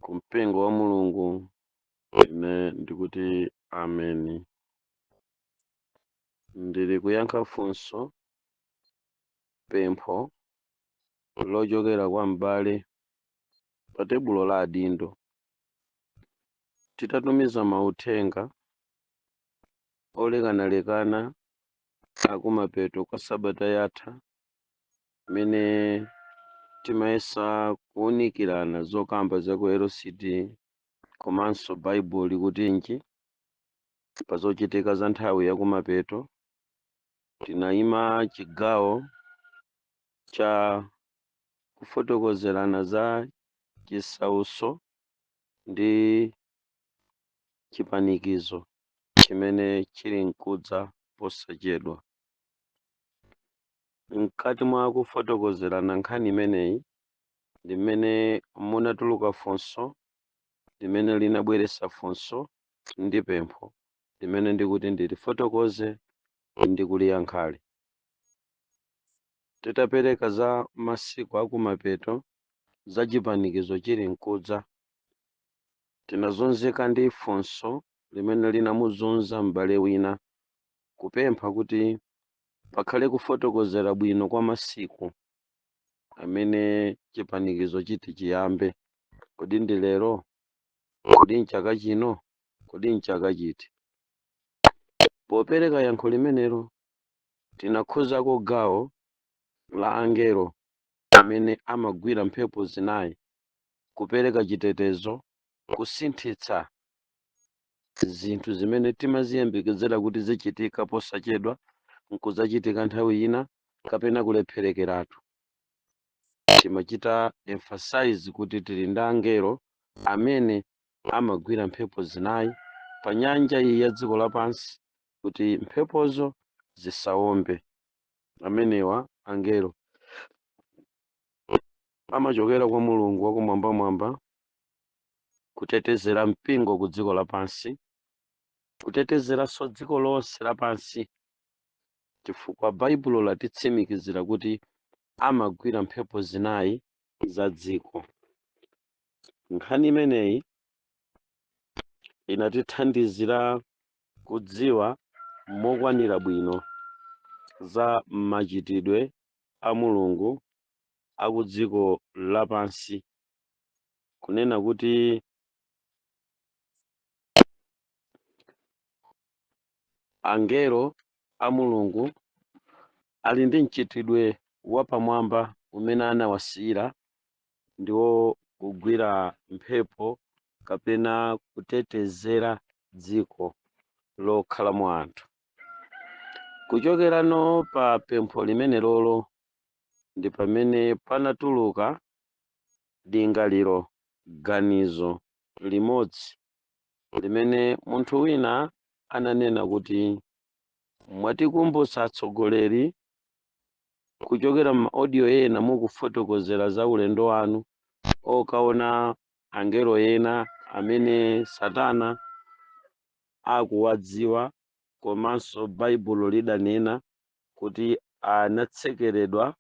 Kumpingo wa Mulungu ine ndikuti ameni. Ndili kuyankha funso pempho lochokera kwa m'bale pa tebulo la adindo. Titatumiza mauthenga olekanalekana akumapeto kwa sabata yatha mene timayesa kuwunikirana zokamba za ku LCD komanso Bible kutinji pazochitika za nthawi yakumapeto. Tinayima chigawo cha kufotokozerana za chisauso ndi chipanikizo chimene chili nkudza posachedwa. Mkati mwa kufotokozerana nkhani imeneyi ndi mmene munatuluka funso limene linabweretsa funso ndi pempho limene ndikuti ndilifotokoze ndi kuliyankhale. Titapereka za masiku akumapeto za chipanikizo chili nkudza, tinazunzika ndi funso limene linamuzunza m'bale wina kupempha kuti pakhale kufotokozera bwino kwa masiku amene chipanikizo chiti chiyambe. Kodi ndi lero? Kodi nchaka chino? Kodi nchaka chiti? Popereka yankho limenelo tinakhuzako gawo la angelo amene amagwira mphepo zinayi kupereka chitetezo, kusinthitsa zinthu zimene timaziyembekezera kuti zichitika posachedwa nkuzachitika nthawi ina kapena kulepherekeratu. Timachita emphasize kuti tili ndi angelo amene amagwira mphepo zinayi pa nyanja iyi ya dziko lapansi kuti mphepozo zisawombe. Amenewa angelo amachokera kwa Mulungu wakumwambamwamba kutetezera mpingo ku dziko lapansi, kutetezeranso dziko lonse lapansi, chifukwa Baibulo latitsimikizira kuti amagwira mphepo zinayi za dziko. Nkhani imeneyi inatithandizira kudziwa mokwanira bwino za machitidwe a Mulungu aku dziko lapansi, kunena kuti angelo a Mulungu ali ndi mchitidwe wapamwamba umene anawasiyira ndiwo kugwira mphepo kapena kutetezera dziko lokhalamo anthu. Kuchokerano pa pempho limene lolo ndi pamene panatuluka lingaliro, ganizo limodzi limene munthu wina ananena kuti mwatikumbutsa atsogoleri kuchokera ma audio ena mukufotokozera za ulendo wanu okaona angelo ena amene Satana akuwadziwa komanso Baibulo lidanena kuti anatsekeredwa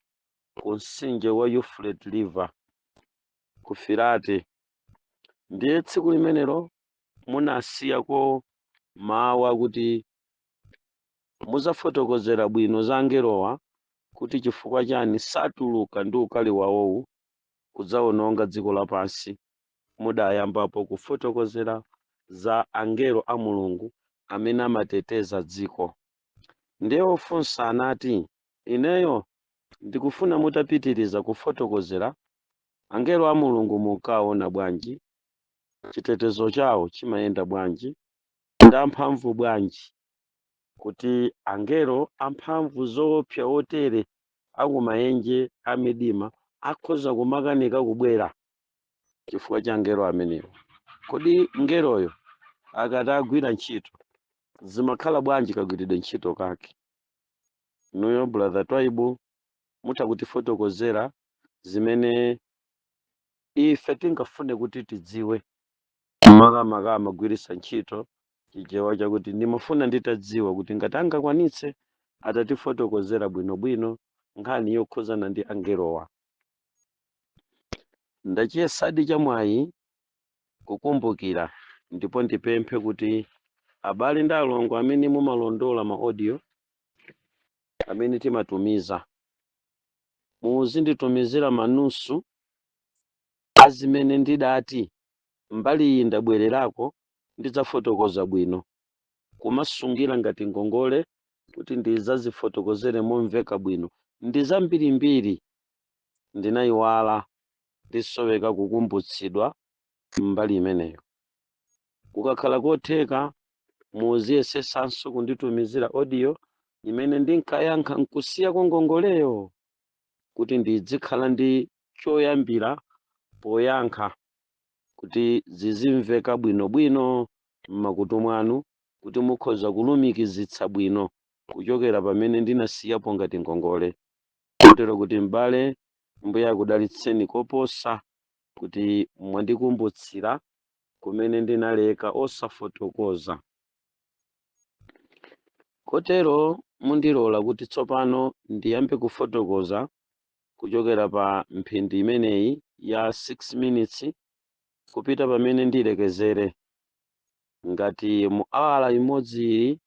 ku mtsinje wa Euphrates River ku Firate. Ndiye tsiku limenelo munasiyako mawu akuti muzafotokozera bwino za angelowa kuti chifukwa chani satuluka ndi ukali wawowu kudzawononga dziko lapansi. Mudayambapo kufotokozera za angelo a Mulungu amene amateteza dziko. Ndiye ofunsa anati ineyo ndikufuna mutapitiriza kufotokozera angelo a Mulungu mukaona bwanji, chitetezo chawo chimayenda bwanji, ndi amphamvu bwanji, kuti angelo amphamvu zoopsa otere akumaenje amidima akhoza kumakanika kubwera chifukwa cha angelo amenewo. Kodi ngeloyo akati agwira ntchito zimakhala bwanji kagwiridwe ntchito kake? Nuyo brother Twaibu mutakutifotokozera zimene ife tingafune kuti tidziwe makamaka amagwiritsa ntchito chichewa chakuti ndimafuna nditadziwa kuti ngati angakwanitse atatifotokozera bwinobwino nkhani yokhuzana ndi angelowa. Ndachiyesadi chamwayi kukumbukira ndipo ndipemphe kuti abale ndi alongo amene mumalondola ma audio amene timatumiza muzinditumizira manusu azimene ndidati mbali iyi ndabwererako ndidzafotokoza bwino kumasungira ngati ngongole kuti ndizazifotokozere momveka bwino ndi zambirimbiri ndinayiwala ndisoweka kukumbutsidwa mbali imeneyo. Kukakhala kotheka muziyesesanso kunditumizira audio imene ndinkayankha nkusiya kwa ngongoleyo kuti ndizikhala ndi choyambira poyankha kuti zizimveka bwinobwino m'makutu mwanu kuti mukhoza kulumikizitsa bwino kuchokera pamene ndinasiyapo ngati ngongole. Kotero kuti m'bale Mbuye akudalitseni koposa kuti mwandikumbutsira kumene ndinaleka osafotokoza. Kotero mundilola kuti tsopano ndiyambe kufotokoza kuchokera pa mphindi imeneyi ya 6 minutes kupita pamene ndilekezere. Ngati mu awala imodzi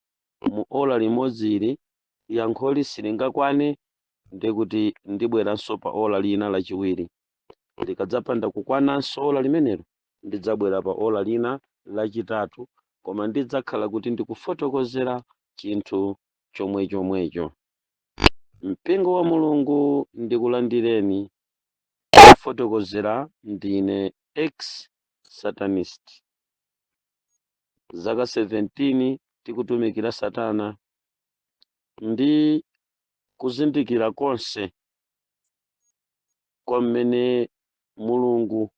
mu ola limodzi yankholi silingakwane ndikuti ndibweranso pa ola lina lachiwiri. Likadzapanda kukwananso ola limenelo ndidzabwera pa ola lina lachitatu, koma ndidzakhala kuti ndikufotokozera chinthu chomwecho. Mpingo wa Mulungu ndikulandireni kufotokozera ndine ex satanist. Zaka 17 tikutumikira Satana ndi kuzindikira konse kwa mmene Mulungu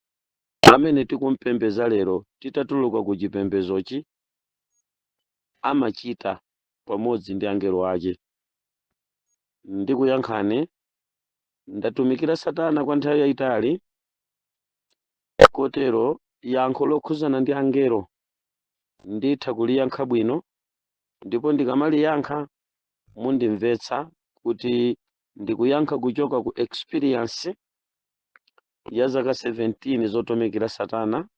amene tikumpembeza lero titatuluka ku chipembezochi amachita pamodzi ndi angelo ake. Ndikuyankhani ndatumikira Satana kwa nthawi yayitali, kotero yankho lokhuzana ndi angelo nditha kuliyankha bwino, ndipo ndikamaliyankha mundimvetsa kuti ndikuyankha kuchoka ku experience ya zaka 17 zotumikira Satana,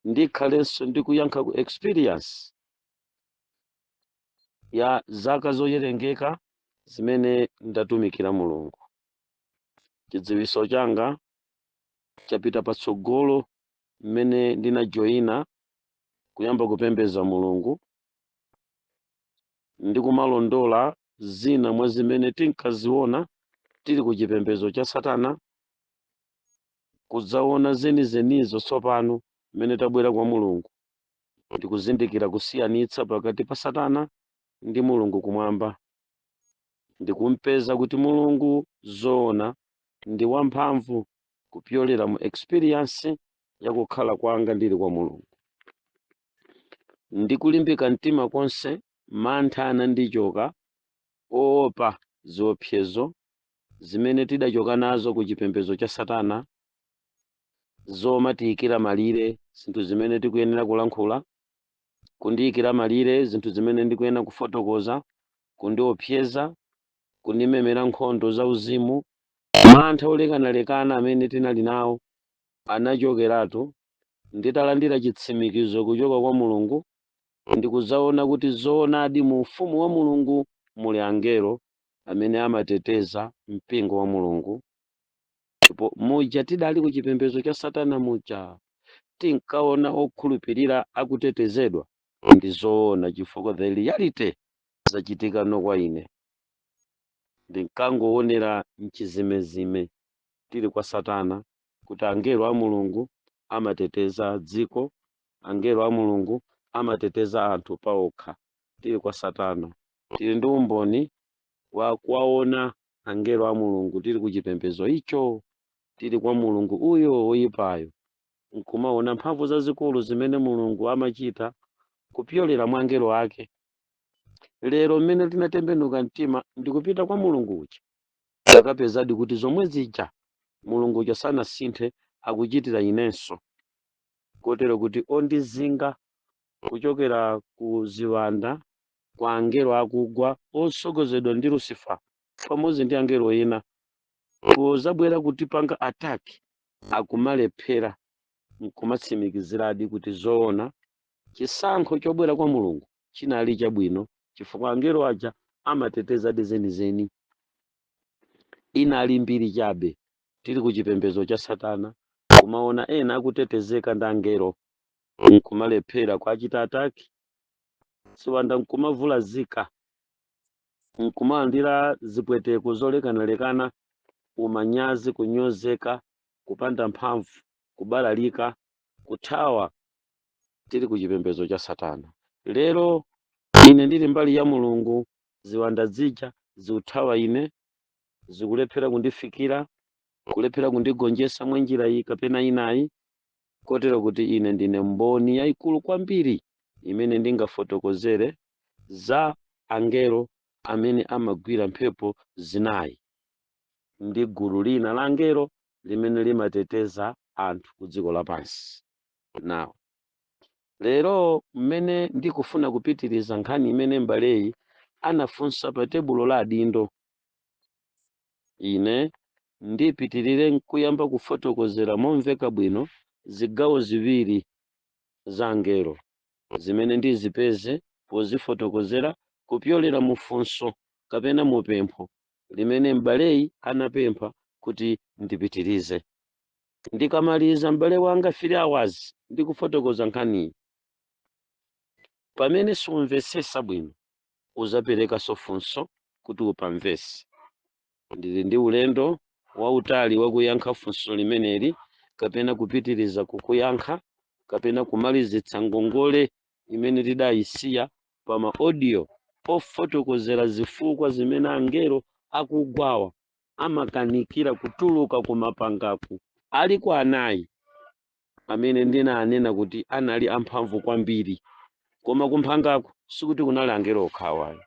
ndikhalenso ndikuyankha ku experience ya zaka zoyerengeka zimene ndatumikira Mulungu. Chidziwiso changa chapita patsogolo mmene ndinajoyina kuyamba kupembeza Mulungu ndikumalondola zina mwa zimene tinkaziona tili ku chipembezo cha Satana, kudzaona zenizenizo tsopano mmene tabwera kwa Mulungu ndikuzindikira kusiyanitsa pakati pa Satana ndi Mulungu kumwamba. Ndikumpeza kuti Mulungu zoona ndi wamphamvu kupyolera mu experience yakukhala kwanga ndili kwa Mulungu. Ndikulimbika mtima konse mantha anandichoka oopa ziopsezo zimene tidachoka nazo ku chipembezo cha Satana, zomatiyikira malire zinthu zimene tikuyenera kulankhula, kundiyikira malire zinthu zimene ndikuyenera kufotokoza, kundiopseza, kundimemera nkhondo za uzimu. Mantha olekanalekana amene tinali nawo anachokeratu nditalandira chitsimikizo kuchoka kwa Mulungu, ndikuzaona kuti zoonadi mu ufumu wa Mulungu muli angelo amene amateteza mpingo wa Mulungu. Ndipo muja tidali ku chipembezo cha Satana muja tinkaona okhulupirira akutetezedwa, ndi zoona chifukwa the reality zachitika no kwa ine. Ndinkangoonera mchizimezime tili kwa Satana kuti angelo a Mulungu amateteza dziko, angelo a Mulungu amateteza anthu paokha. Tili kwa Satana tili ndi umboni wa kuwaona angelo a Mulungu tili ku chipembezo icho, tili kwa Mulungu uyo woyipayo, nkumaona mphamvu zazikulu zimene Mulungu amachita kupyolera mwa angelo ake. Lero mmene tinatembenuka mtima ndikupita kwa Mulungu uja, takapezadi kuti zomwe zija Mulungu uja sanasinthe akuchitira inenso. Kotero kuti ondizinga kuchokera ku ziwanda kwa angelo akugwa osogozedwa ndi Lucifer pamodzi ndi angelo ena, pozabwera kutipanga ataki akumalephera nkumatsimikiziradi kuti zoona chisankho chobwera kwa mulungu chinali chabwino, chifukwa angelo aja amatetezadi zenizeni. Inali mbiri chabe tili kuchipembedzo cha Satana, kumaona ena akutetezeka ndi angelo nkumalephera kwachita ataki, siwanda nkumavulazika, nkumalandira zipweteko zolekanalekana, umanyazi, kunyozeka, kupanda mphamvu, kubalalika, kuthawa, tili kuchipembedzo cha Satana. Lero ine ndili mbali ya mulungu, ziwanda zija ziuthawa ine, zikulephera kundifikira, kulephera kundigonjesa mwenjira iyi kapena inayi, kotero kuti ine ndine mboni yayikulu kwambiri imene ndingafotokozere za angelo amene amagwira mphepo zinayi ndi gulu lina la angelo limene limateteza anthu ku dziko lapansi. Nawo lero mmene ndikufuna kupitiriza nkhani imene mbaleyi anafunsa pa tebulo la adindo, ine ndipitirire nkuyamba kufotokozera momveka bwino zigawo ziwiri za angelo zimene ndizipeze pozifotokozera kupyolera mufunso kapena mupempho limene mbaleyi anapempha kuti ndipitirize. Ndikamaliza mbale wanga 3 hours ndikufotokoza nkhaniyi, pamene sumvesesa bwino uzapereka funso kuti upamvese. Ndili ndi ulendo wautali wakuyankha funso limeneli kapena kupitiriza kukuyankha kapena kumalizitsa ngongole imene tidayisiya pa ma audio ofotokozera zifukwa zimene angelo akugwawa amakanikira kutuluka kumapangaku ali kwa anayi amene ndinanena kuti anali amphamvu kwambiri, koma kumphangaku sikuti kunali angelo okhawayo.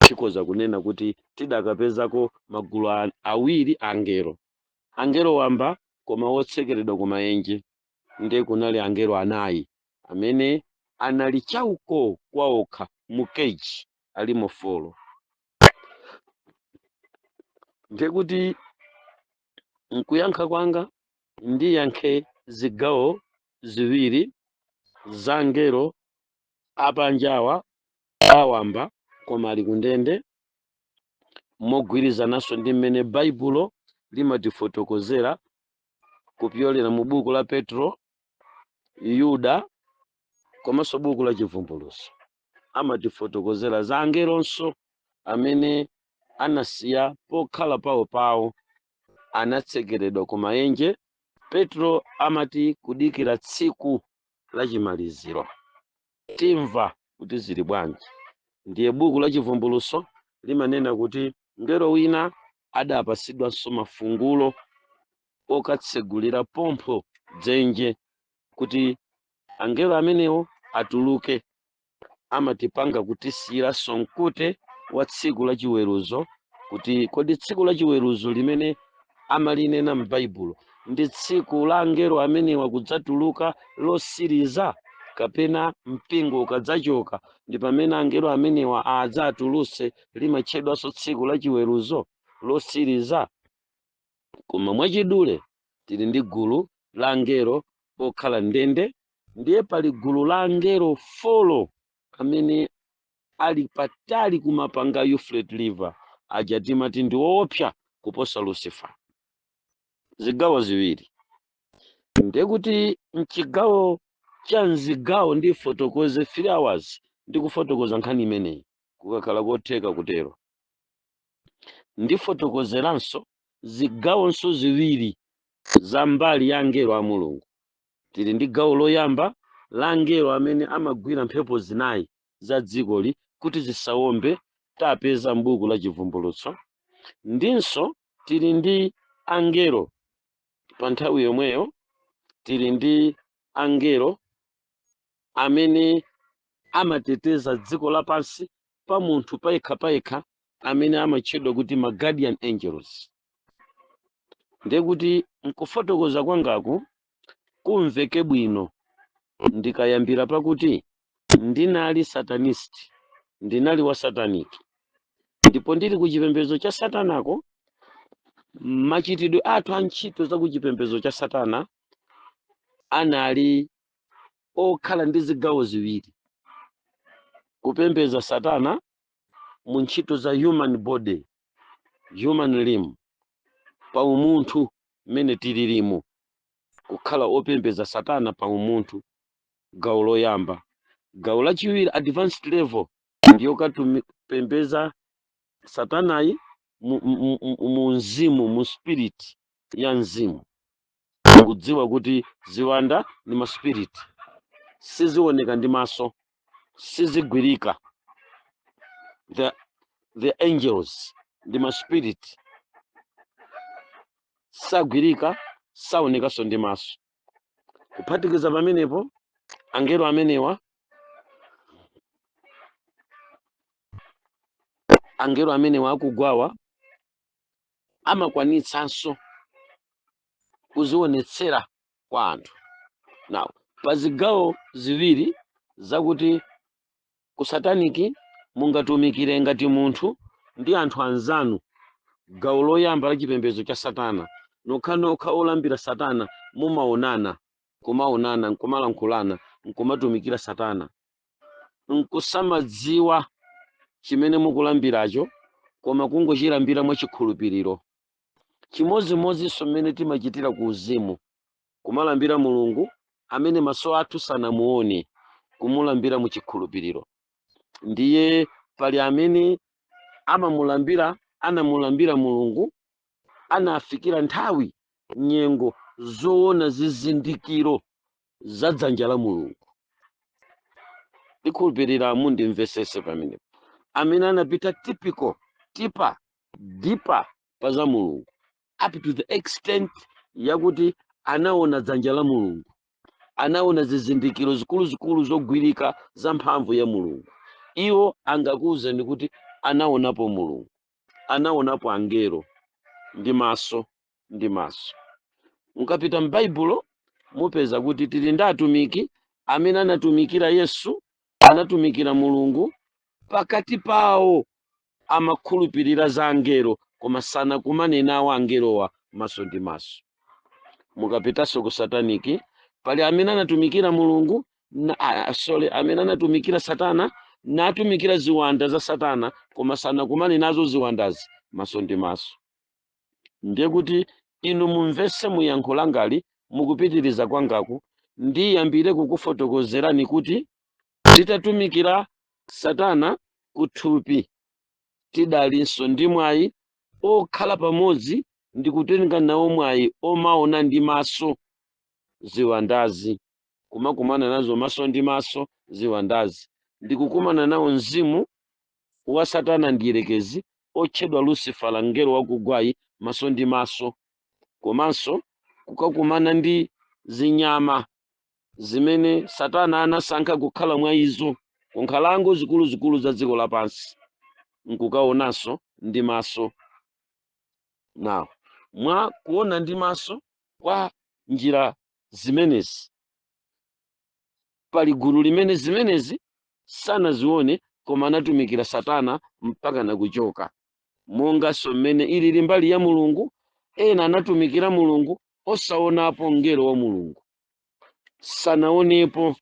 Chikoza kunena kuti tidakapezako magulu awiri angelo, angelo wamba koma wotsekeredwa kumaenje, ndiye kunali angelo anayi amene anali chauko kwaokha mu cage ali mofolo. Ndiye kuti nkuyankha kwanga ndiyankhe zigawo ziwiri za angelo apanjawa awamba koma ali kundende, mogwirizananso ndi mmene baibulo limatifotokozera kupyolera mu buku la Petro, Yuda komanso buku la Chivumbulutso. Amatifotokozera za angelonso amene anasiya pokhala pawo anatsekeredwa kumaenje. Petro amati kudikira tsiku la chimaliziro. Timva kuti zili bwanji. Ndiye buku la Chivumbulutso limanena kuti ngelo wina adapasidwanso mafungulo okatsegulira pompho dzenje kuti angelo amenewo atuluke. Amatipanga kutisiyira sonkute wa tsiku la chiweruzo, kuti kodi tsiku la chiweruzo limene amalinena m'Baibulo ndi tsiku la angelo amenewa kudzatuluka losiriza, kapena mpingo ukadzachoka ndi pamene angelo amenewa adzatuluse limatchedwanso tsiku la chiweruzo losiriza. Koma mwachidule tili ndi gulu la angelo okhala ndende, ndiye pali gulu la angelo folo amene ali patali kumapanga Euphrates River, aja timati ndi woopsa kuposa Lucifer. Zigawo ziwiri. Ndiye kuti mchigawo cha mzigawo ndifotokoze 3 hours ndikufotokoza nkhani imeneyi, kukakhala kotheka kutero. Ndifotokozeranso zigawonso ziwiri za mbali ya angelo a Mulungu. Tili ndi gawo loyamba la angelo amene amagwira mphepo zinayi za dzikoli kuti zisawombe, tapeza m'buku la Chivumbulutso. Ndinso tili ndi angelo pa nthawi yomweyo, tili ndi angelo amene amateteza dziko lapansi pa munthu payekha amene amatchedwa kuti ma guardian angels. Ndiye kuti nkufotokoza kwangaku kumveke bwino ndikayambira pakuti ndinali satanist, ndinali wa satanic, ndipo ndili kuchipembedzo cha Satanako. Machitidwe athu a ntchito za kuchipembedzo cha Satana anali okhala ndi zigawo ziwiri: kupembeza Satana mu ntchito za human body, human limb, pa umunthu mmene tililimu, kukhala opembeza Satana pa umunthu, gawo loyamba. Gawo lachiwiri, advanced level, ndiyo katupembeza Satanayi mu mzimu, mu spirit ya mzimu, kudziwa kuti ziwanda ni ma spirit, sizioneka ndi maso, sizigwirika. The angels ndi ma spirit, sagwirika, saonekaso ndi maso. Kuphatikiza pamenepo, angelo amenewa akugwawa amakwanitsanso kuzionetsera kwa anthu. Now, pa zigawo ziwiri zakuti ku sataniki mungatumikire ngati munthu ndi anthu anzanu, gawo loyamba la chipembedzo cha Satana, nokha olambira Satana mumaonana, kumaonana, nkumalankhulana, nkumatumikira Satana, nkusamadziwa chimene mukulambiracho, koma kungochilambira mwachikhulupiriro. Chimodzimodzinso mmene timachitira ku uzimu, kumalambira Mulungu amene maso athu sanamuone, kumulambira mu chikhulupiriro. Ndiye pali amene anamulambira Mulungu, anafikira nthawi, nyengo zoona zizindikiro za dzanja la Mulungu. Tikhulupirira mundimvesese pamenepo. Amene anapita deeper pa za Mulungu, up to the extent yakuti anaona dzanja la Mulungu, anaona zizindikiro zikuluzikulu zogwirika za mphamvu ya Mulungu. Iwo angakuwuzeni kuti anaonapo Mulungu, anaonapo angelo ndi maso. Mukapita m'Baibulo mupeza kuti tili ndi atumiki amene anatumikira Yesu, anatumikira Mulungu, pakati pawo amakhulupirira za angelo, koma sanakumane nawo angelowa maso ndi maso. Mukapitanso ku sataniki, pali amene anatumikira Mulungu, amene anatumikira Satana, natumikira ziwanda za Satana, koma sanakumane nazo ziwandazi maso ndi maso. Ndiye kuti inu mumvese muyankho langali, mukupitiriza kwangaku ndiyambire kukufotokozerani kuti titatumikira Satana kuthupi, tidalinso ndi mwayi okhala pamodzi ndi kutenga nawo mwayi omaona ndi maso ziwandazi, kumakumana nazo maso ndi maso ziwandazi, ndikukumana nawo mzimu wa Satana ndiyelekezi otchedwa Lucifer, ngelo wakugwayi, maso ndi maso, komanso kukakumana ndi zinyama zimene Satana anasankha kukhala mwa izo, ku nkhalango zikuluzikulu za dziko lapansi, nkukaonanso ndi maso. Now, mwa kuona ndi maso kwa njira zimenezi, pali gulu limene zimenezi sanazione, koma anatumikira Satana mpaka nakuchoka. Monganso mmene ilili mbali ya Mulungu, ena anatumikira Mulungu osaonapo ngelo wa Mulungu, sanaonepo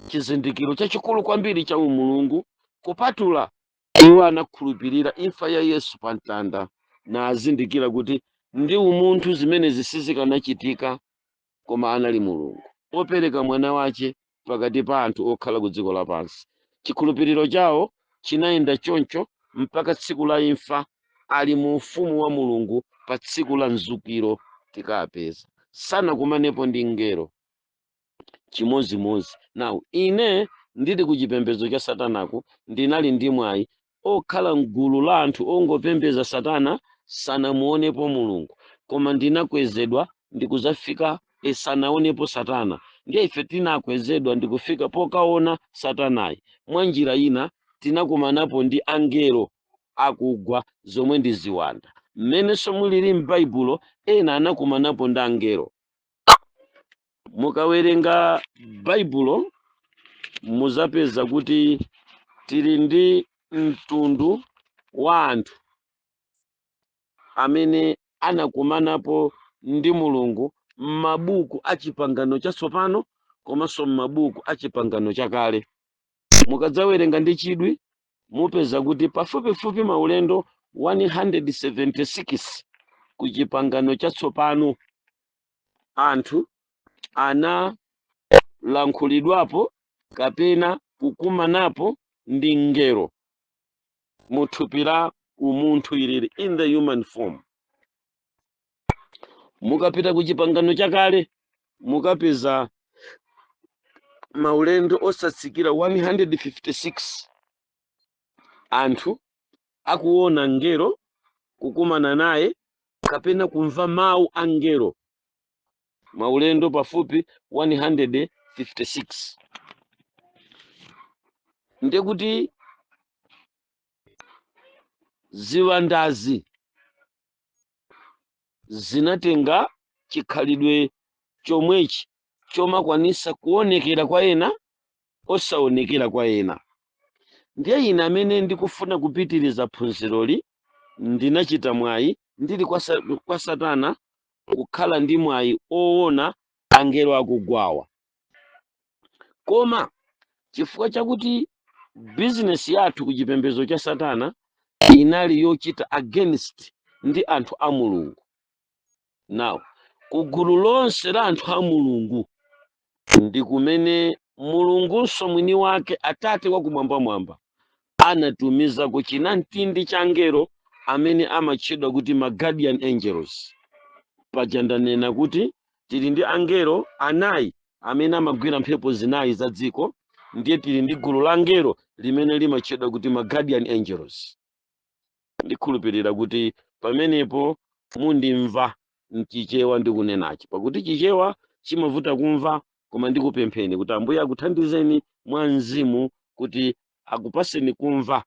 chizindikiro chachikulu kwambiri cha umulungu, kupatula iwo anakhulupirira imfa ya Yesu pa mtanda, na azindikira kuti ndi umunthu zimene zisizikanachitika, koma anali Mulungu opereka mwana wace pakati pa anthu okhala ku dziko lapansi. Chikhulupiriro chawo chinayenda choncho mpaka tsiku la imfa, ali mu ufumu wa Mulungu pa tsiku la mzukiro tikapeza. Sanakumanepo ndi ngelo chimodzimodzi. Now, ine ndili ku chipembedzo cha Satanaku, ndinali ndi mwayi okhala mgulu la anthu ongopembeza Satana, sanamuonepo Mulungu, koma ndinakwezedwa ndikuzafika sanaonepo Satana. Ndiye ife tinakwezedwa ndikufika pokaona Satanayi. Mwa njira ina tinakumanapo ndi angelo akugwa, zomwe ndi ziwanda. Mmenenso mulili m'Baibulo, ena anakumanapo ndi angelo. Mukawerenga Baibulo muzapeza kuti tili ndi mtundu wa anthu amene anakumanapo ndi Mulungu m'mabuku a chipangano chatsopano komanso m'mabuku a chipangano chakale. Mukadzawerenga ndi chidwi mupeza kuti pafupifupi maulendo 176 ku chipangano chatsopano anthu analankhulidwapo kapena kukumanapo ndi ngelo muthupi la umunthu ilili in the human form. Mukapita ku chipangano chakale mukapeza maulendo osatsikira 156 anthu akuona ngelo, kukumana naye kapena kumva mawu a ngelo. Maulendo pafupi 156. Ndekuti ziwandazi zinatenga chikhalidwe chomwechi chomakwanisa kuonekera kwa ena osaonekera kwa ena. Ndiye ine amene ndikufuna kupitiriza phunziroli ndinachita mwayi ndili kwa Satana kukhala ndi mwayi oona angelo akugwawa. Koma chifukwa chakuti bizinesi yathu ku chipembedzo cha Satana inali yochita against ndi anthu a Mulungu. Now ku gulu lonse la anthu a Mulungu ndi kumene Mulungunso mwini wake Atate wakumwambamwamba anatumiza ku chinamtindi cha angelo amene amatchedwa kuti ma guardian angels. Paja ndanena kuti tili ndi angelo anayi amene amagwira mphepo zinayi za dziko, ndiye tili ndi gulu la angelo limene limatchedwa kuti ma guardian angels. Ndikhulupirira kuti pamenepo mundimva mchichewa ndikunenachi, pakuti chichewa chimavuta kumva, koma ndikupempheni kuti Ambuye akuthandizeni mwa mzimu kuti akupaseni kumva.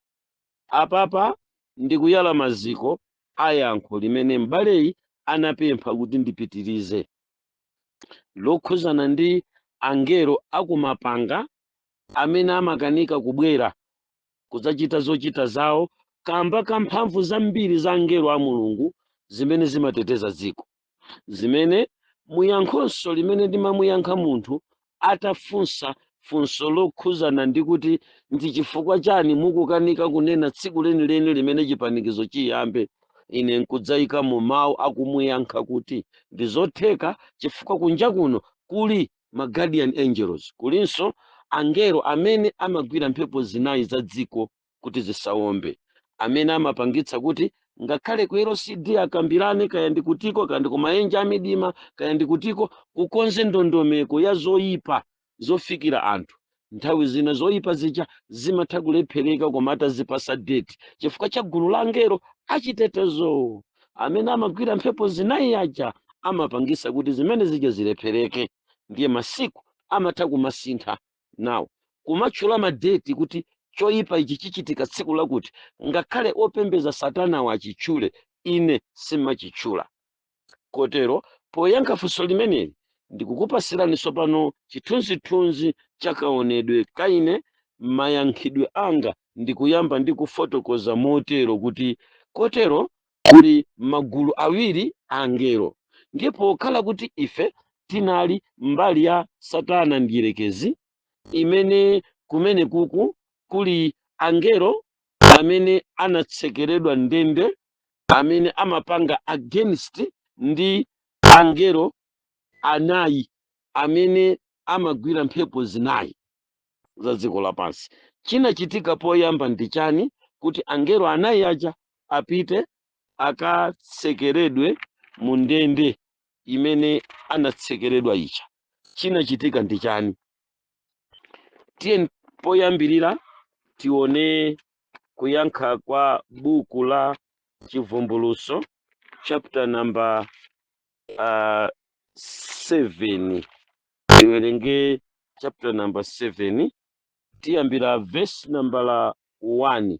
Apapa ndikuyala maziko a yankho limene m'baleyi anapempha kuti ndipitirize, lokhuzana ndi angelo akumapanga amene amakanika kubwera kudzachita zochita zawo kamba ka mphamvu zambiri za angelo a Mulungu zimene zimateteza dziko, zimene muyankhonso limene ndimamuyankha munthu atafunsa funso lokhuzana ndi kuti ndi chifukwa chani mukukanika kunena tsiku lenileni limene chipanikizo chiyambe. Ine nkudzayika mu mawu akumuyankha kuti ndi zotheka chifukwa kunja kuno kuli ma guardian angels, kulinso angelo amene amagwira mphepo zinayi za dziko kuti zisawombe, amene amapangitsa kuti ngakhale ku LCD akambirane kaya ndikutiko kaya ndi kumaenja amidima kaya ndikutiko kukonze ndondomeko ya zoyipa zofikira anthu. Nthawi zina zoyipa zija zimatha kulephereka koma atazipasa date chifukwa cha gulu la angelo achitetezo amene amagwira mphepo zinayi aja amapangisa kuti zimene zija zilephereke. Ndiye masiku amatha kumasintha nawo kumatchula madeti kuti choyipa ichi chichitika tsiku lakuti, ngakhale opembeza Satana achitchule, ine simachitchula. Kotero poyankha funso limeneli ndikukupasiraniso pano chithunzithunzi chakaonedwe kaine mayankhidwe anga ndikuyamba ndikufotokoza motero kuti kotero kuli magulu awiri a angelo, ndipo pokhala kuti ife tinali mbali ya Satana ndiyelekezi imene kumene kuku kuli angelo amene anatsekeredwa ndende amene amapanga against ndi angelo anayi amene amagwira mphepo zinayi za dziko lapansi. Chinachitika poyamba ndi chani? Kuti angelo anayi aja apite akatsekeredwe mu ndende imene anatsekeredwa ija. Chinachitika ndi chani? Tiye poyambirira tione kuyankha kwa buku la Chivumbuluso chapter number 7. Tiwerenge chapter number 7 tiyambira verse number 1.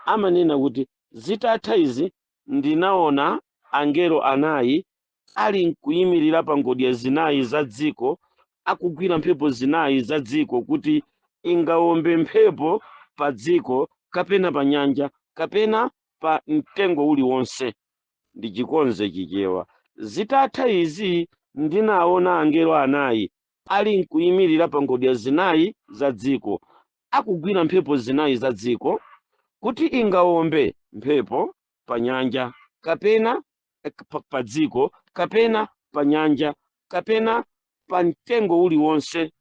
Amanena kuti zitatha izi ndinaona angelo anayi ali nkuyimirira pa ngodya zinayi za dziko akugwira mphepo zinayi za dziko kuti ingawombe mphepo pa dziko kapena pa nyanja kapena pa mtengo uliwonse. Ndi chikonze chichewa. Zitatha izi ndinaona angelo anayi ali nkuyimirira pa ngodya zinayi za dziko, akugwira mphepo zinayi za dziko kuti ingawombe mphepo pa nyanja kapena pa dziko kapena pa nyanja kapena pa mtengo uliwonse.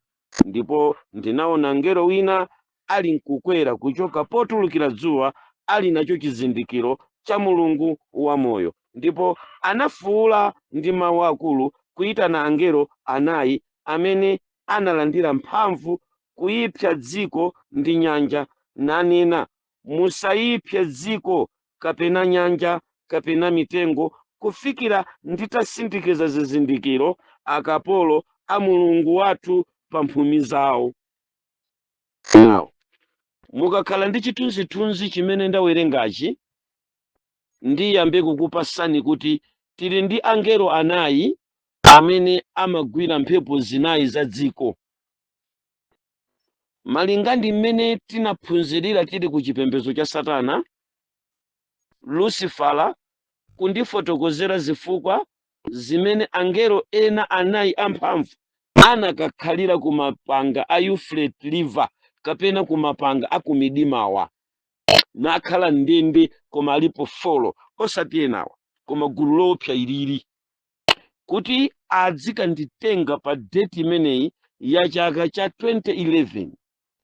Ndipo ndinaona ngelo wina ali nkukwera kuchoka potulukira dzuwa, ali nacho chizindikiro cha Mulungu wamoyo, ndipo anafuwula ndi mawu akulu kuyitana angelo anayi amene analandira mphamvu kuyipsa dziko ndi nyanja, nanena, musayipse dziko kapena nyanja kapena mitengo kufikira nditasindikiza zizindikiro akapolo a Mulungu wathu pa mphumi zawo. Now, mukakhala ndi chithunzithunzi chimene ndawerengachi, ndiyambe kukupasani kuti tili ndi angelo anayi amene amagwira mphepo zinayi za dziko. Malinga ndi mmene tinaphunzirira tili ku chipembedzo cha Satana, Lucifala kundifotokozera zifukwa zimene angelo ena anayi amphamvu anakakhalira ku mapanga a Euphrates River kapena ku mapanga a ku midimawa, nakhala ndende koma alipo folo osati enawa koma gulu lopsa ilili, kuti adzikanditenga pa date imeneyi ya chaka cha 2011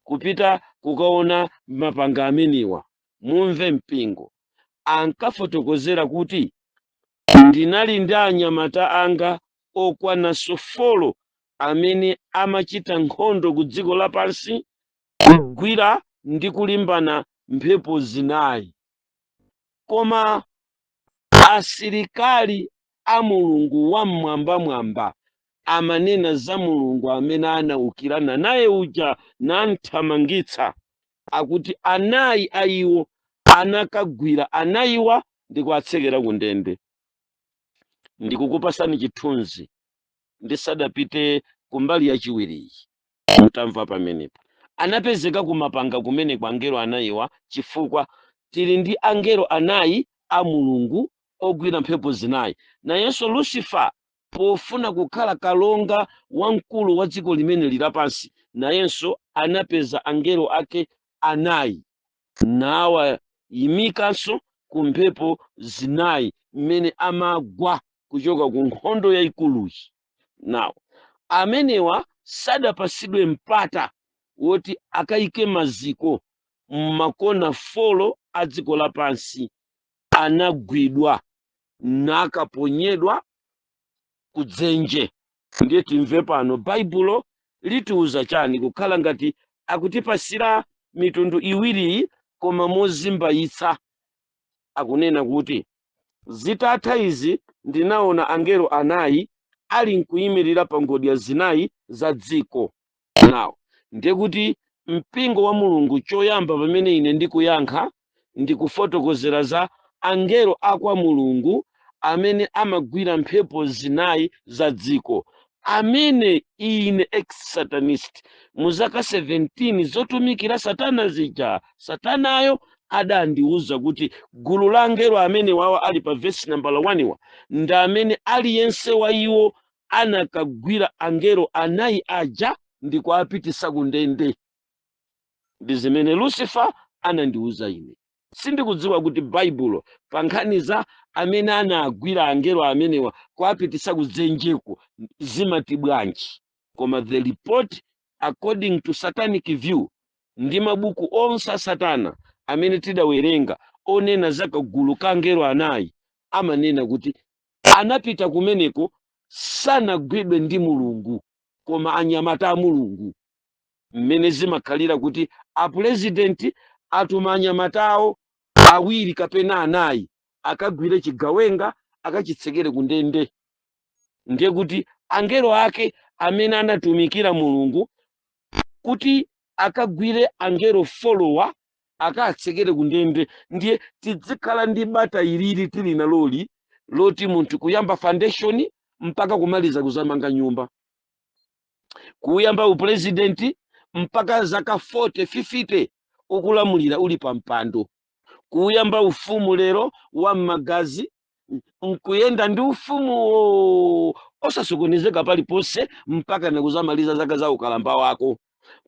kupita kukaona mapanga amenewa. Mumve mpingo, ankafotokozera kuti ndinali ndi anyamata anga okwananso folo amene amachita nkhondo ku dziko lapansi kugwira ndi kulimbana mphepo zinayi. Koma asilikali a Mulungu wamwambamwamba amanena za Mulungu amene anaukirana naye uja namthamangitsa, akuti anayi a iwo anakagwira anayiwa ndi kuwatsekera ku ndende. Ndikukupasani chithunzi ndisadapite kumbali yachiwiriyi, mutamva pamenepo. Anapezeka kumapanga kumene kwa angelo anayiwa chifukwa tili ndi angelo anayi a Mulungu ogwira mphepo zinayi. Nayenso Lucifer, pofuna kukhala kalonga wamkulu wa dziko limene lapansi, nayenso anapeza angelo ake anayi nawayimikanso ku mphepo zinayi mmene amagwa kuchoka ku nkhondo yayikuluyi. Nawo amenewa sadapasidwe mpata woti akayike maziko mmakona folo a dziko lapansi, anagwidwa nakaponyedwa kudzenje. Ndiye timve pano baibulo litiuza chani, kukhala ngati akutipasira mitundu iwiriyi koma mozimbayitsa. Akunena kuti zitatha izi ndinaona angelo anayi ali nkuyimirira pa ngodya zinayi za dziko. Nawo ndiye kuti mpingo wa Mulungu, choyamba pamene ine ndikuyankha ndikufotokozera za angelo akwa Mulungu amene amagwira mphepo zinayi za dziko, amene ine ex-satanist mu zaka 17 zotumikira Satana zija, Satanayo adandiuza kuti gulu la angelo amene wawa ali pa vesi nambala 1 wa ndi amene aliyense wa iwo anakagwira angelo anayi aja ndi kuapitisa ku ndende. Ndi zimene Lucifer anandiuza ine. Sindikudziwa kuti baibulo pa nkhani za amene anagwira angelo amenewa kuapitisa kudzenjeko zimati bwanji, koma the report according to satanic view ndi mabuku onse a Satana amene tidawerenga onena za kagulu ka angelo anayi amanena kuti anapita kumeneko sanagwidwe ndi Mulungu koma anyamata a Mulungu, mmene zimakhalira kuti apurezidenti atuma anyamata awo awiri kapena anayi akagwire chigawenga akachitsekere ku ndende. Ndiye kuti angelo ake amene anatumikira Mulungu kuti akagwire angelo folowa akatsekere ku ndende. Ndiye tidzikhala ndi bata ilili tili naloli loti munthu kuyamba foundation mpaka kumaliza kuzamanga nyumba, kuyamba upresidenti mpaka zaka 40 50 ukulamulira uli pa mpando, kuyamba ufumu lero wa magazi nkuyenda ndi ufumu osasokonezeka paliponse mpaka nakuzamaliza zaka za ukalamba wako.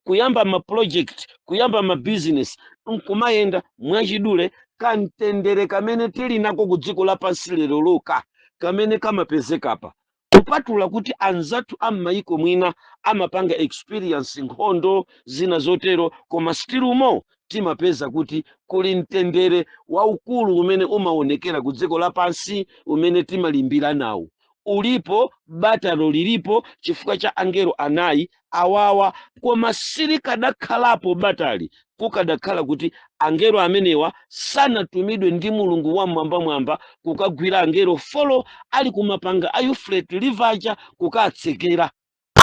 Kuyamba ma project, kuyamba ma business, nkumayenda mwachidule kantendere kamene tili nako ku dziko lapansi lero loka kamene kamapezekapa, kupatula kuti anzathu am'mayiko mwina amapanga experience nkhondo zina zotero, koma stilumo timapeza kuti kuli mtendere waukulu umene umaonekera ku dziko lapansi umene timalimbira nawo. Ulipo batalo lilipo chifukwa cha angelo anayi awawa, koma silikadakhalapo batali kukadakhala kuti angelo amenewa sanatumidwe ndi mulungu wamwambamwamba kukagwira angelo folo ali kumapanga a Euphrates River aja kukatsekera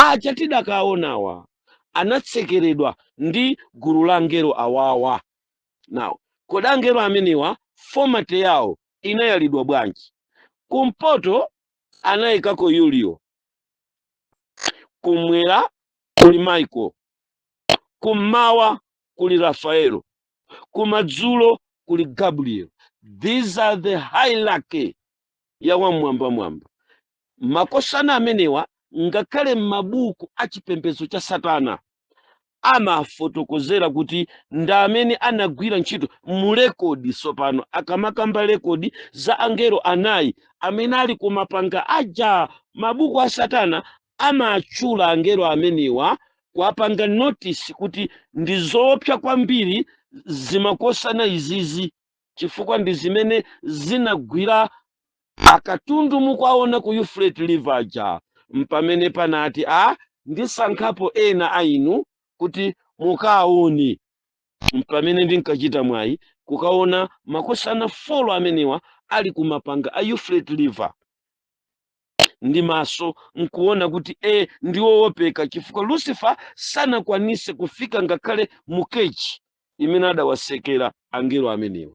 aja tidakaonawa anatsekeredwa ndi gulu la angelo awawa. Now kodi angelo amenewa format yawo inayalidwa bwanji? Kumpoto anayikako Yulio, kumwera kuli Michael, kummawa kuli Rafaelo, kumadzulo kuli Gabriel. These are the hierarchy ya wamwambamwamba. Makosana amenewa ngakhale m'mabuku achipembedzo cha Satana amafotokozera kuti ndamene anagwira ntchito mu rekodi. Sopano akamakamba rekodi za angelo anayi amene ali kumapanga aja mabuku a Satana, amatchula angelo amenewa kuapanga notice kuti ndi zoopsa kwambiri zimakosana izizi, chifukwa ndi zimene zinagwira akatundu mukwaona ku Euphrates River aja, mpamene panati ndisankhapo ena ainu kuti mukaone, mpamene ndinkachita mwayi kukaona makosana folo amenewa ali kumapanga a Euphrates River ndi maso nkuona kuti ndiwoopeka, chifukwa Lucifer sanakwanise kufika ngakhale mukechi imene adawasekera angelo amenewa.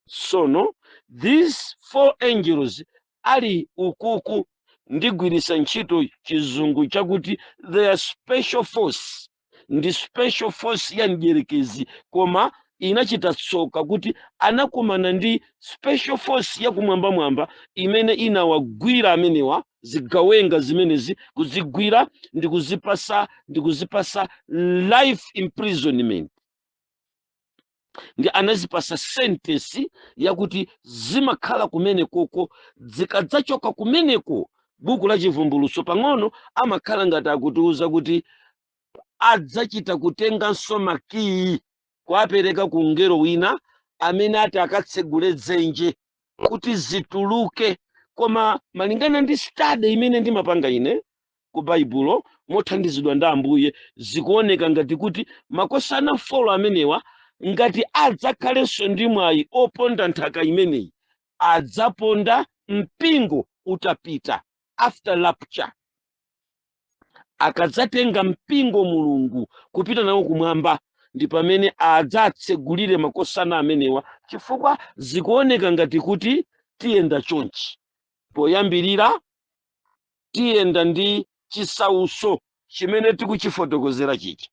Sono these four angels ali ukuku ndigwirisa ntchito chizungu chakuti they are special force, ndi special force ya mdierekezi, koma inachita tsoka kuti anakumana ndi special force ya kumwambamwamba imene inawagwira amenewa zigawenga zimenezi, kuzigwira ndi kuzipasa life imprisonment, ndi anazipasa sentence yakuti zimakhala kumenekoko. Zikadzachoka kumeneko, buku la chivumbulutso pang'ono amakhala ngati akutiuza kuti adzachita kutenganso makiyi kuapereka ku ngelo wina amene ati akatsegule dzenje kuti zituluke. Koma malingana ndi study imene ndimapanga ine ku baibulo mothandizidwa ndi Ambuye, zikuoneka ngati kuti makosana folo amenewa ngati adzakhalenso ndi mwayi oponda nthaka imeneyi, adzaponda mpingo utapita after rapture, akadzatenga mpingo mulungu kupita nawo kumwamba, ndi pamene adzatsegulire makosana amenewa, chifukwa zikuoneka ngati kuti tiyenda chonchi. Poyambirira tiyenda ndi chisauso chimene tikuchifotokozera chicha,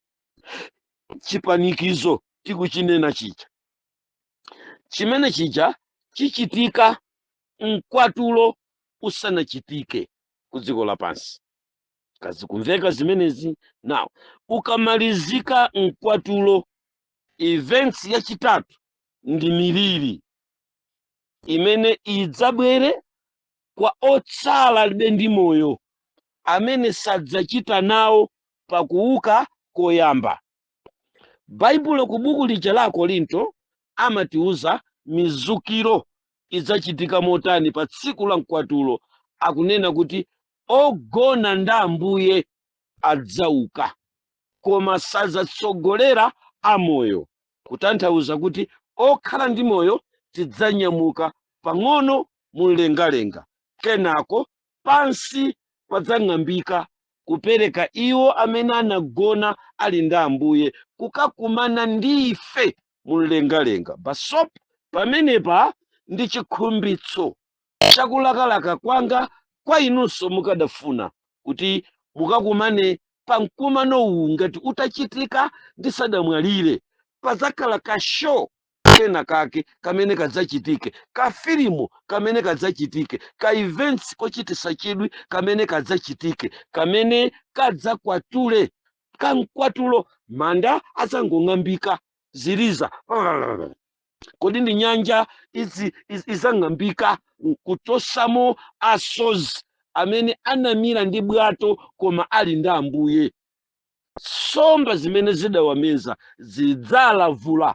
chipanikizo tikuchinena chicha, chimene chicha chichitika mkwatulo usanachitike ku dziko lapansi. Kazikumveka zimenezi. Now ukamalizika mkwatulo, events yachitatu ndi miliri imene idzabwere kwa otsala alibe ndi moyo, amene sadzachita nawo pakuuka koyamba. Baibulo ku buku lija la Korinto amatiuza mizukiro idzachitika motani pa tsiku la mkwatulo. Akunena kuti ogona ndi Ambuye adzauka, koma sadzatsogolera amoyo, kutanthauza kuti okhala ndi moyo tidzanyamuka pang'ono mumlengalenga, kenako pansi padzang'ambika kupereka iwo amene anagona ali ndi Ambuye kukakumana ndi ife mumlengalenga. Basopo pamenepa ndi chikhumbitso chakulakalaka kwanga kwa inunso mukadafuna kuti mukakumane pa mkumano uwu ngati utachitika ndisadamwalire. Padzakhala ka show kena kake kamene kadzachitike, ka filimu kamene kadzachitike, ka events kochitisa chidwi kamene kadzachitike, kamene kadzakwatule kamkwatulo manda adzangong'ambika ziliza kodi ndi nyanja izang'ambika kuchosamo asozi amene anamira ndi bwato koma ali ndi Ambuye. Nsomba zimene zidawameza zidzalavula,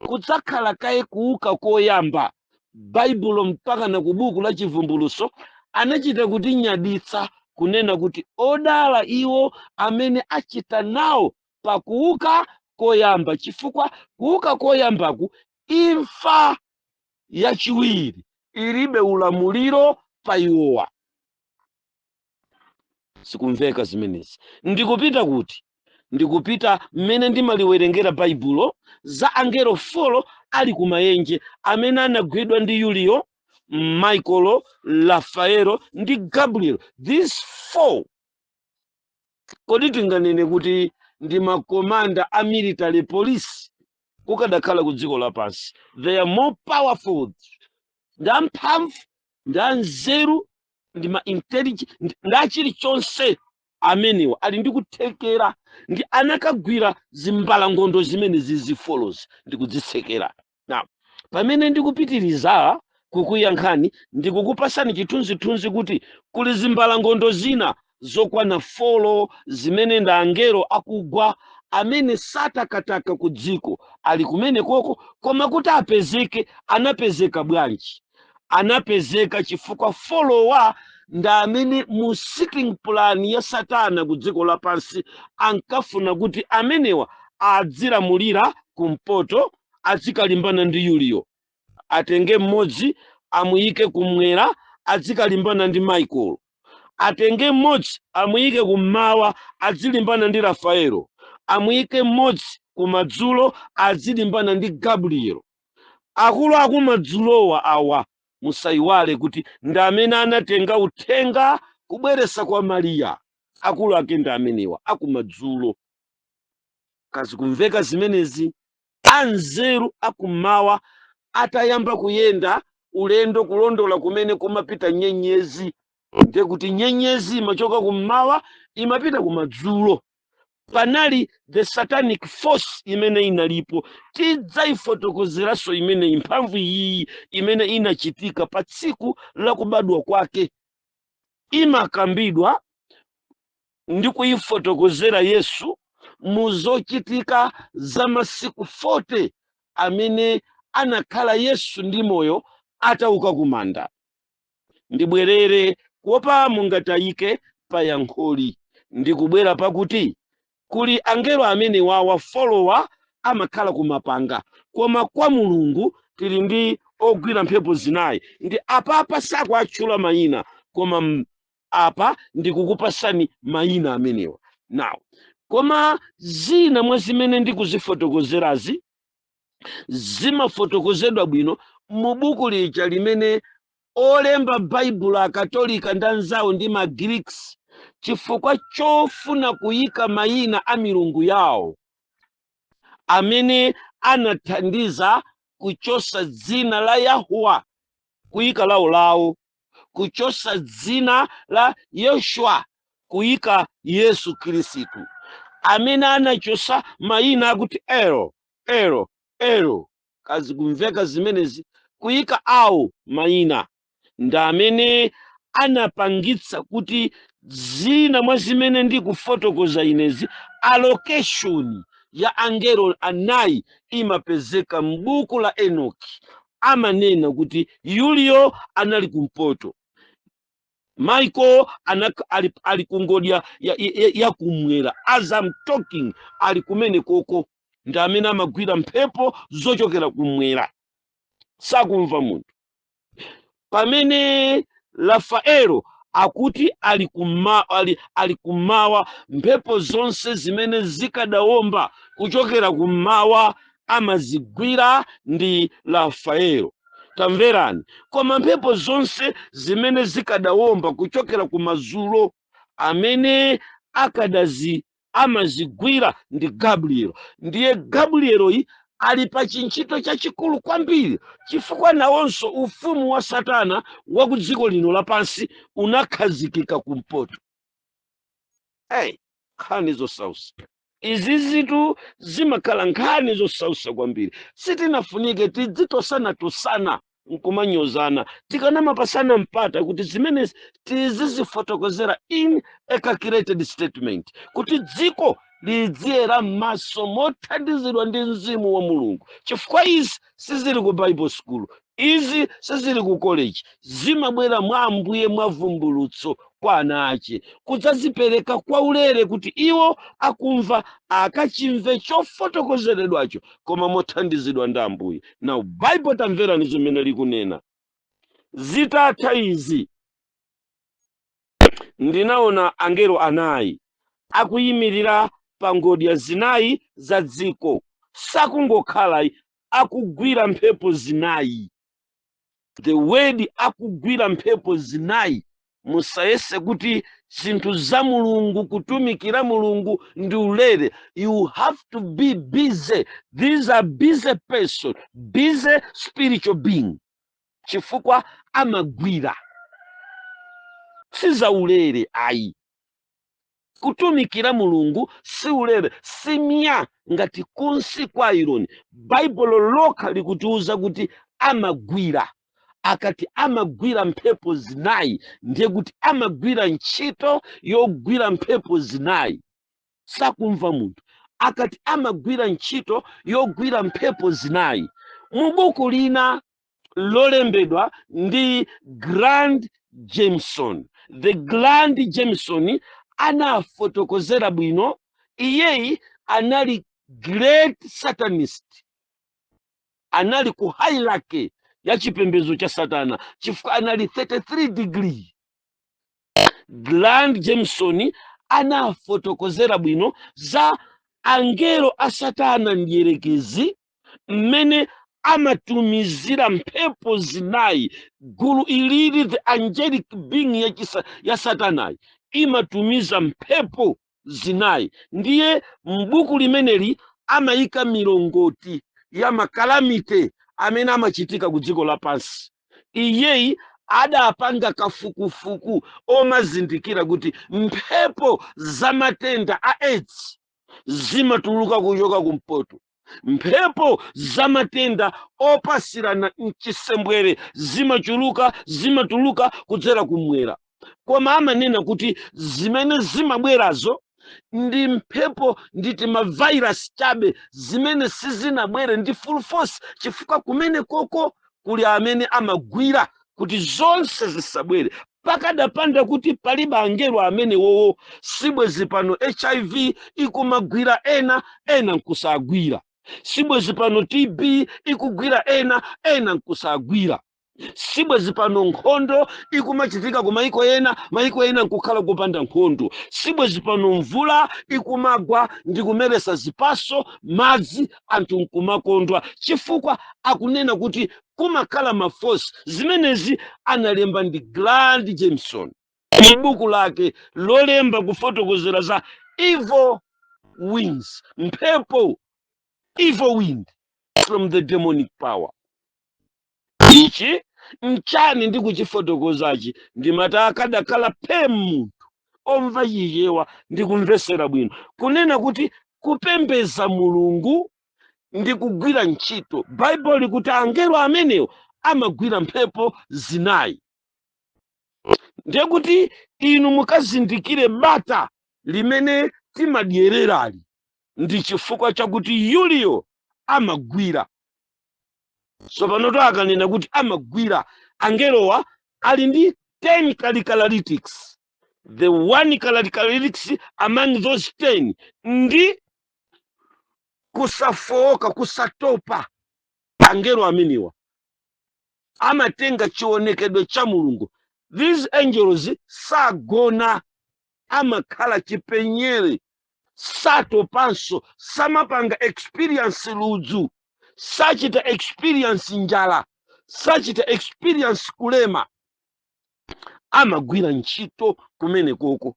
kudzakhala kaye kuuka koyamba. Baibulo mpaka na ku buku la Chivumbuluso anachita kutinyaditsa kunena kuti odala iwo amene achita nawo pa kuuka koyamba, chifukwa kuuka koyambaku imfa yachiwiri ilibe ulamuliro pa iwowa. Sikumveka zimenezi. Ndikupita kuti ndikupita mmene ndimaliwerengera Baibulo za angelo 4 ali kumayenje amene anagwidwa ndi Yuliyo, Michael, Rafaelo ndi Gabriel. These 4 kodi tinganene kuti ndi makomanda a military police kukadakhala ku dziko lapansi. They are more powerful, nda mphamvu, nda nzeru, ndi ma intelligent, nda chilichonse amenewa ali ndi kuthekera, ndi anakagwira zimbalangondo zimene zizifolozi ndi kudzitsekera. Now pamene ndikupitiriza kukuyankhani ndikukupasani chithunzithunzi kuti kuli zimbalangondo zina zokwana 4 zimene nda angelo akugwa amene satakataka ku dziko ali kumene koko, koma kuti apezeke anapezeka bwanji? Anapezeka chifukwa folowa nda amene mu sitting plan ya Satana ku dziko lapansi ankafuna kuti amenewa adzilamulira kumpoto, adzikalimbana ndi Yuliyo, atenge mmodzi amuyike kumwera adzikalimbana ndi Michael, atenge mmodzi amuyike kummawa adzilimbana ndi Rafaelo, amuyike mmodzi kumadzulo adzilimbana ndi Gabriel. Akulu akumadzulowa awa musayiwale kuti ndi amene anatenga uthenga kubweresa kwa Mariya. Akulu ake ndi amenewa akumadzulo. Kazi kumveka zimenezi, anzeru akummawa atayamba kuyenda ulendo kulondola kumene kumapita nyenyezi, ndiye kuti nyenyezi imachoka kummawa imapita kumadzulo. Panali the satanic force imene inalipo, tidzayifotokozeraso imene imphamvu iyi imene inachitika pa tsiku la kubadwa kwake. Imakambidwa ndi kuyifotokozera Yesu muzochitika za masiku 40 amene anakhala Yesu ndi moyo atauka kumanda. Ndibwerere kuopa mungatayike pa yankholi, ndikubwera pakuti kuli angelo amene wawa folowa amakhala kumapanga, koma kwa Mulungu tili ndi ogwira mphepo zinayi. Ndi apapa sakuatchula mayina, koma apa ndikukupasani mayina amenewa. Now koma zina mwa zimene ndikuzifotokozerazi zimafotokozedwa bwino mu buku lija limene olemba Baibulo akatolika ndi anzawo ndi Magreeks, chifukwa chofuna kuyika mayina a milungu yawo amene anathandiza kuchosa dzina la Yahuwa kuyika lawo, kuchosa dzina la Yoshua kuyika Yesu Khristu, amene anachosa mayina akuti ero. Kazi kumveka zimenezi, kuyika awo mayina ndi amene anapangitsa kuti zina mwa zimene ndikufotokoza inezi allocation ya angelo anayi imapezeka m'buku la Enoki. Amanena kuti Yuliyo anali kumpoto, Michael ali kungodya ya kumwera. As I'm talking ali kumene koko, ndi amene amagwira mphepo zochokera kumwera, sakumva munthu. Pamene Rafaelo akuti ali kummawa, mphepo zonse zimene zikadawomba kuchokera kummawa amazigwira ndi Rafaelo. Tamverani, koma mphepo zonse zimene zikadawomba kuchokera kumadzulo amene amazigwira ndi Gabriel. Ndiye Gabriel ali pa chintchito chachikulu kwambiri, chifukwa nawonso ufumu wa Satana wa ku dziko lino lapansi unakhazikika kumpoto. Nkhani zosausa izi zitu zimakhala nkhani zosausa kwambiri. Sitinafunike tidzitosana nkumanyozana, tikanamapasana mpata kuti zimene tizizifotokozera in a calculated statement, kuti dziko lidziyera m'maso mothandizidwa ndi mzimu wa Mulungu. Chifukwa izi sizili ku Bible school, izi sizili ku college, zimabwera mwa Ambuye mwavumbulutso kwa ana ache, kudzazipereka kwa ulere kuti iwo akumva akachimve chofotokozeredwacho koma mothandizidwa ndi Ambuye. Now Bible tamverani zimene likunena. Zitatha izi, ndinaona angelo anayi akuyimirira pa ngodya zinayi za dziko. Sakungokhala akugwira mphepo zinayi. The word akugwira mphepo zinayi, musayese kuti zinthu za Mulungu, kutumikira Mulungu ndi ulere. You have to be busy. These are busy person, busy spiritual being. Chifukwa amagwira, siza ulere ayi. Kutumikira Mulungu si ulere, simya ngati kunsi kwa ironi. Bible lokha likutiuza kuti amagwira. Akati amagwira mphepo zinayi, ndiye kuti amagwira ntchito yogwira mphepo zinayi. Sakumva munthu. Akati amagwira ntchito yogwira mphepo zinayi. Mu buku lina lolembedwa ndi Grant Jameson, the Grant Jameson anafotokozera bwino. Iyeyi anali great satanist, anali ku hierarchy ya chipembedzo cha Satana, chifukwa anali 33 degree. Grant Jameson anafotokozera bwino za angelo a Satana ndiyerekezi mmene amatumizira mphepo zinayi. Gulu ilili, the angelic being ya Satana, imatumiza mphepo zinayi. Ndiye mbuku limeneli amayika milongoti ya makalamite amene amachitika ku dziko lapansi. Iyeyi adapanga kafukufuku omazindikira kuti mphepo za matenda a AIDS zimatuluka kuchoka kumpoto. Mphepo za matenda opasirana mchisembwere zimatuluka kudzera kumwera. Koma amanena kuti zimene zimabwerazo ndi mphepo, nditi mavirus chabe, zimene sizinabwere ndi full force, chifukwa kumene koko kuli amene amagwira kuti zonse zisabwere. Pakadapanda kuti palibe angelo amene wowo, sibwezi pano HIV ikumagwira ena nkusagwira. Sibwezi pano TB ikugwira ena nkusagwira. Sibwezi pano nkhondo ikumachitika ku maiko ena nkukhala kupanda nkhondo. Sibwezi pano mvula ikumagwa ndi kumeresa zipaso madzi anthu nkumakondwa, chifukwa akunena kuti kumakhala mafosi. Zimenezi analemba ndi Grant Jameson m'buku lake lolemba kufotokozera za evil winds, mphepo, evil wind from the demonic power. Ichi mchani ndi kuchifotokozachi ndimati akadakhala munthu omva chichewa ndi kumvesera bwino, kunena kuti kupembeza Mulungu ndi kugwira ntchito. Bible likuti angelo amenewo amagwira mphepo zinayi. Ndiye kuti inu mukazindikire bata limene timadyererali ndi chifukwa chakuti Yuliyo amagwira. So pano akanena kuti amagwira, angelowa ali ndi 10 characteristics. The one characteristics among those 10 ndi kusafoka, kusatopa. Angelo ameniwa amatenga chionekedwe cha Mulungu. These angels sagona, amakhala chipenyere, satopanso, samapanga experience ludzu, sachita experience njala, sachita experience kulema. Amagwira ntchito kumene koko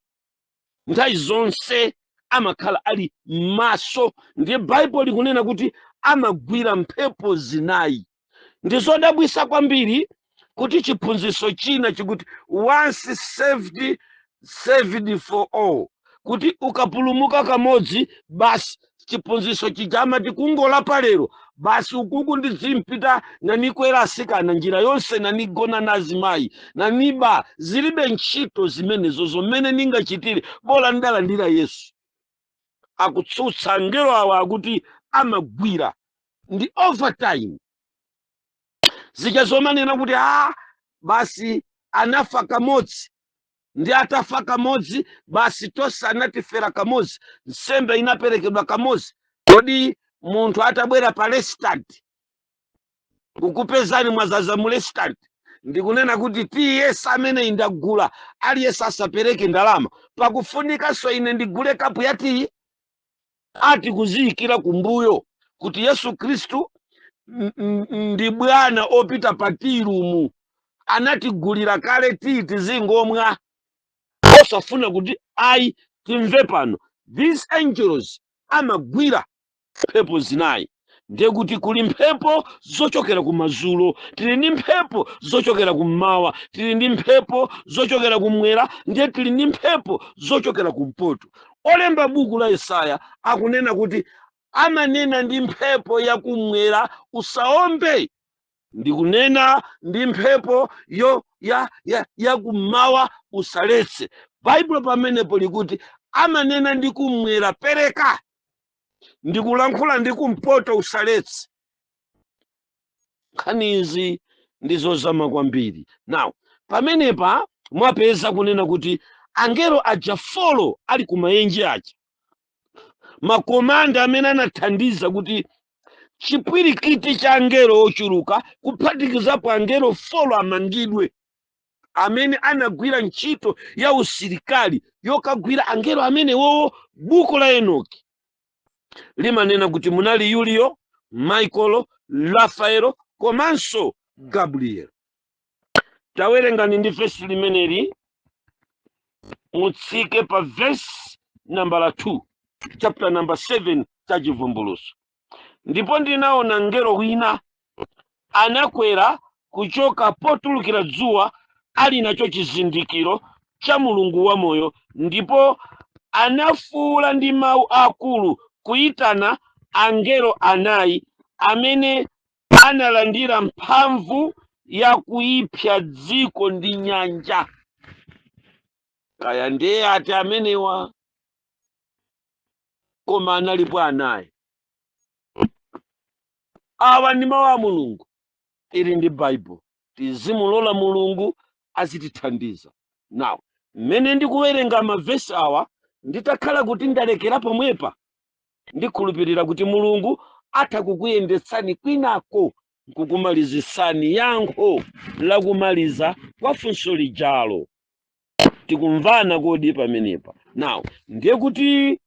nthawi zonse, amakhala ali maso. Ndiye Bible likunena kuti amagwira mphepo zinayi. Ndizodabwisa kwambiri kuti chiphunzitso china chikuti once saved, saved for all, kuti ukapulumuka kamodzi basi chiphunzitso chijama tikungolapa lero basi ukuku ndizimpita nanikwera asikana njira yonse nanigona nazimayi naniba zilibe ntchito zimenezo zomene ningachitire bola ndalandira Yesu. Akutsutsa angelo awa akuti amagwira ndi overtime. Zija zomanena kuti basi anafa kamodzi ndi atafa kamodzi basi tonse anatifera kamodzi, nsembe inaperekedwa kamodzi. Kodi munthu atabwera pa restart kukupezani mwazaza mu restart ndikunena kuti tiyese amene indagula aliyese asapereke ndalama pakufunikanso ine ndigule kapu ya tiyi? Ati kuziyikira kumbuyo kuti Yesu Khristu ndi bwana opita pa tirumu, anatigulira kale tiyi tizingomwa. Osafuna kuti ayi timve pano these angels amagwira mphepo zinayi. Ndiye kuti kuli mphepo zochokera kumadzulo, tili ndi mphepo zochokera kummawa, tili ndi mphepo zochokera kumwera, ndiye tili ndi mphepo zochokera kumpoto. Olemba buku la Yesaya akunena kuti amanena ndi mphepo yakumwera usaombe, ndikunena ndi mphepo ya kummawa usaletse. Baibulo pamenepo likuti amanena ndi kumwera pereka, ndikulankhula ndi kumpoto usaletse. Nkhani izi ndizozama kwambiri. Now pamenepa mwapeza kunena kuti angelo aja folo ali kumaenje aja, makomanda amene anathandiza kuti chipwirikiti cha angelo ochuluka kuphatikizapo angelo folo amangidwe, amene anagwira ntchito ya usilikali yokagwira angelo amene wowo. Buku la Enoki limanena kuti munali Yuliyo, Michael, Rafaelo komanso Gabriel. Tawerengani ndi vesi limeneli mutsike pa verse number 2 chapter number 7 cha chivumbuluso. Ndipo ndinaona ngelo wina anakwera kuchoka potulukira dzuwa ali nacho chizindikiro cha Mulungu wa moyo, ndipo anafuula ndi mawu akulu kuyitana angelo anayi amene analandira mphamvu ya kuipsa dziko ndi nyanja. Kaya ndiye ati amenewa koma analipo anayi. Awa ndi mawu a Mulungu, ili ndi Bible, tizimulola Mulungu azitithandiza. Now mmene ndikuwerenga mavesi awa nditakhala kuti ndalekera pomwepa, ndikhulupirira kuti Mulungu atakukuyendetsani kwinako nkukumalizisani yankho lakumaliza kwa funso lijalo. Tikumvana kodi pamenepa? Now ndiye kuti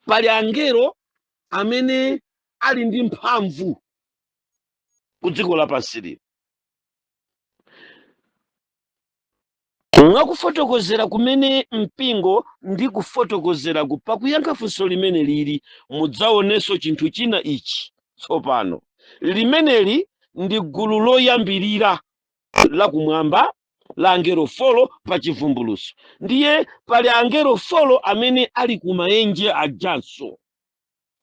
pali angelo amene ali ndi mphamvu ku dziko lapansi lino. Mwakufotokozera kumene mpingo ndi kufotokozera pakuyankha funso limene lili, mudzaonenso chinthu china ichi tsopano. Limeneli ndi gulu loyambirira lakumwamba la angelo folo pa chivumbuluso. Ndiye pali angelo folo amene ali kumaenje ajanso.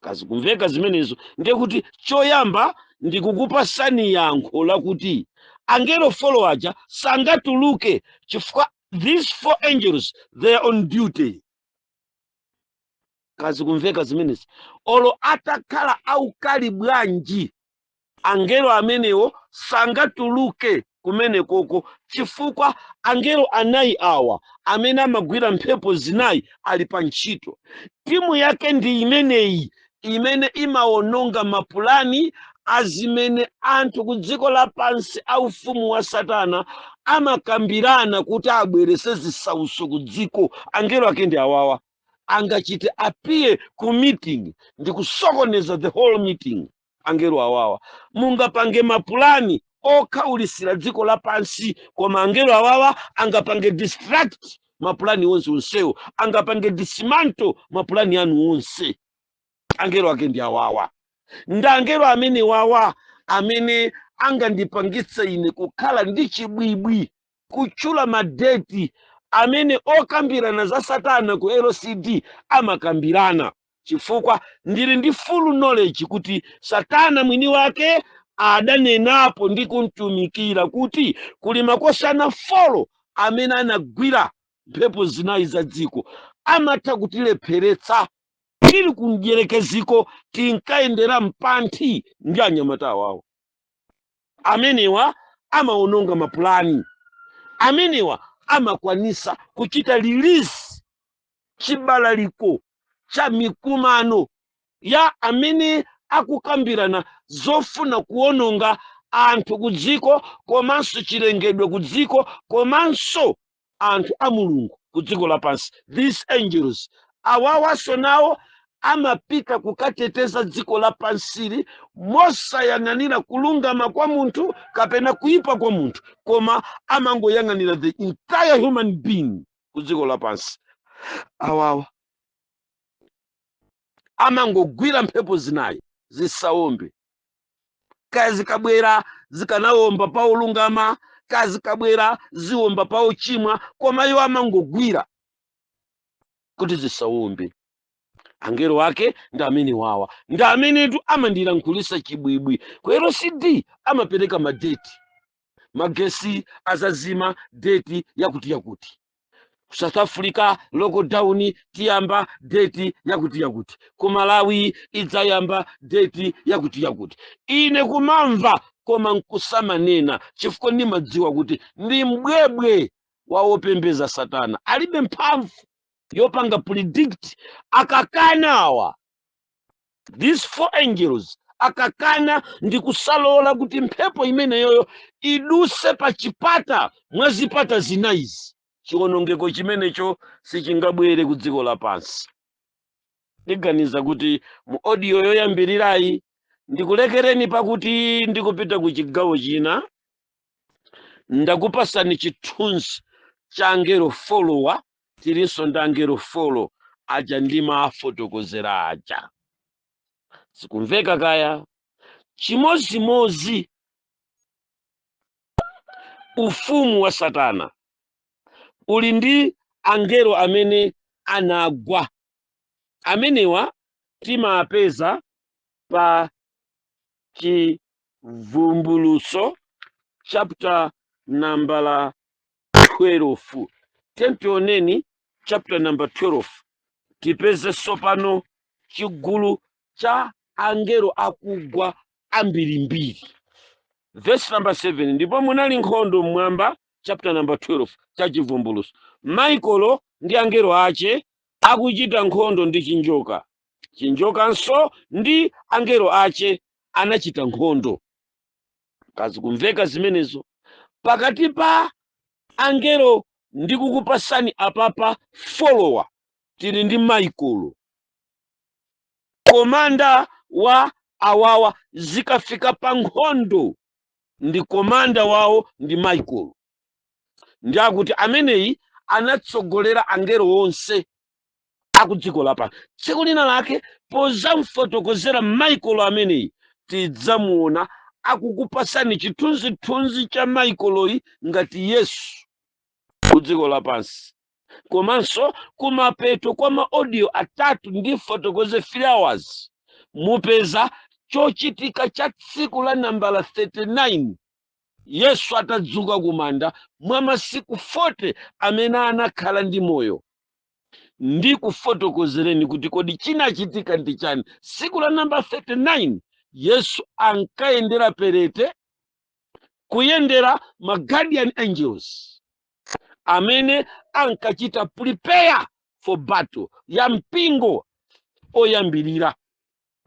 Kazikumveka zimenezo. Ndiye kuti choyamba ndikukupasani yankho lakuti angelo folo aja sangatuluke chifukwa these 4 angels they are on duty. Kazikumveka zimenezi. Olo atakhala aukali bwanji angelo amenewo sangatuluke kumene koko chifukwa angelo anayi awa amene amagwira mphepo zinayi ali pa ntchito. Timu yake ndi imeneyi imene imawononga mapulani azimene anthu ku dziko lapansi au ufumu wa Satana amakambirana kuti abwerese zisauso ku dziko. Angelo ake ndi awawa. Angachite appear ku meeting ndi kusokoneza the whole meeting. Angelo awawa mungapange mapulani okhaulisira dziko lapansi, koma angelo awawa angapange distract mapulani onse onsewo, angapange dismantle mapulani anu onse. Angelo ake ndi awawa. ndi angelo amene wawa amene angandipangitse ine kukhala ndi chibwibwi kutchula madeti amene okambirana za Satana ku LCD amakambirana, chifukwa ndili ndi full knowledge kuti Satana mwini wake adanenapo ndi kumtumikira kuti kuli makosana folo amene anagwira mphepo zinayi za dziko amatha kutilepheretsa tili kumdyerekeziko tinkayendera mpanthi ndi anyamata awawo. Amenewa amaononga mapulani, amenewa amakwanisa kuchita release chibalaliko cha mikumano ya amene akukambirana zofuna kuononga anthu ku dziko komanso chilengedwe ku dziko komanso anthu a Mulungu ku dziko lapansi. These angels awawaso nawo amapita kukateteza dziko lapansili mosayang'anira kulungama kwa munthu kapena kuipa kwa munthu, koma amangoyang'anira the entire human being ku dziko lapansi. Awawa amangogwira mphepo zinayi zisawombe, kaya zikabwera zikanawomba pa olungama, kaya zikabwera ziwomba pa ochimwa, koma iwo amangogwira kuti zisawombe. Angelo wake ndi amene wawa ndi amenetu amandilankhulisa chibwibwi. Ku LCD amapereka madeti, magesi azazima deti yakuti yakuti. South Africa lockdown tiyamba deti yakuti yakuti. Ku Malawi idzayamba deti yakuti yakuti. Ine kumamva koma nkusamanena chifukwa ndimadziwa kuti ndi mbwebwe waopembeza Satana, alibe mphamvu yopanga predict. Akakanawa these four angels akakana ndi kusalola kuti mphepo imeneyoyo iduse pa chipata mwa zipata zinayizi, chiwonongeko chimenecho sichingabwere ku dziko lapansi. Ndiganiza kuti mu audio yoyambirirayi ndikulekereni pakuti ndikupita ku chigawo china. Ndakupasani chithunzi cha angelo follower, tilinso ndi angelo follow aja ndimafotokozera aja. Sikumveka kaya? Chimozimozi ufumu wa Satana uli ndi angelo amene anagwa. Amenewa timapeza pa Chivumbulutso chapter number 12. Tentioneni chapter number 12. Tipeze sopano chigulu cha angelo akugwa ambirimbiri. Verse number 7. Ndipo munali nkhondo mmwamba, chapter number 12 cha Chivumbulutso. Michael ndi angelo ache akuchita nkhondo ndi chinjoka. Chinjokanso ndi angelo ache anachita nkhondo. Kazi kumveka zimenezo. Pakati pa angelo ndikukupasani apapa follower tili ndi Michael. Komanda wa awawa zikafika pa nkhondo ndi komanda wawo ndi Michael. Ndi akuti ameneyi anatsogolera angelo onse akudziko lapansi. Tsiku lina lake pozamfotokozera Michael ameneyi tidzamuona akukupasani chithunzithunzi cha Michael ngati Yesu kudziko lapansi. Komanso kumapeto kwa maaudio atatu ndi fotokoze 3 hours mupeza chochitika cha tsiku la nambala 39 Yesu atadzuka kumanda mwa masiku 40 amene anakhala ndi moyo. Ndi kufotokozereni kuti kodi chinachitika ndi chani. Tsiku la namba 39 Yesu ankayendera perete kuyendera ma guardian angels amene ankachita prepare for battle ya mpingo oyambirira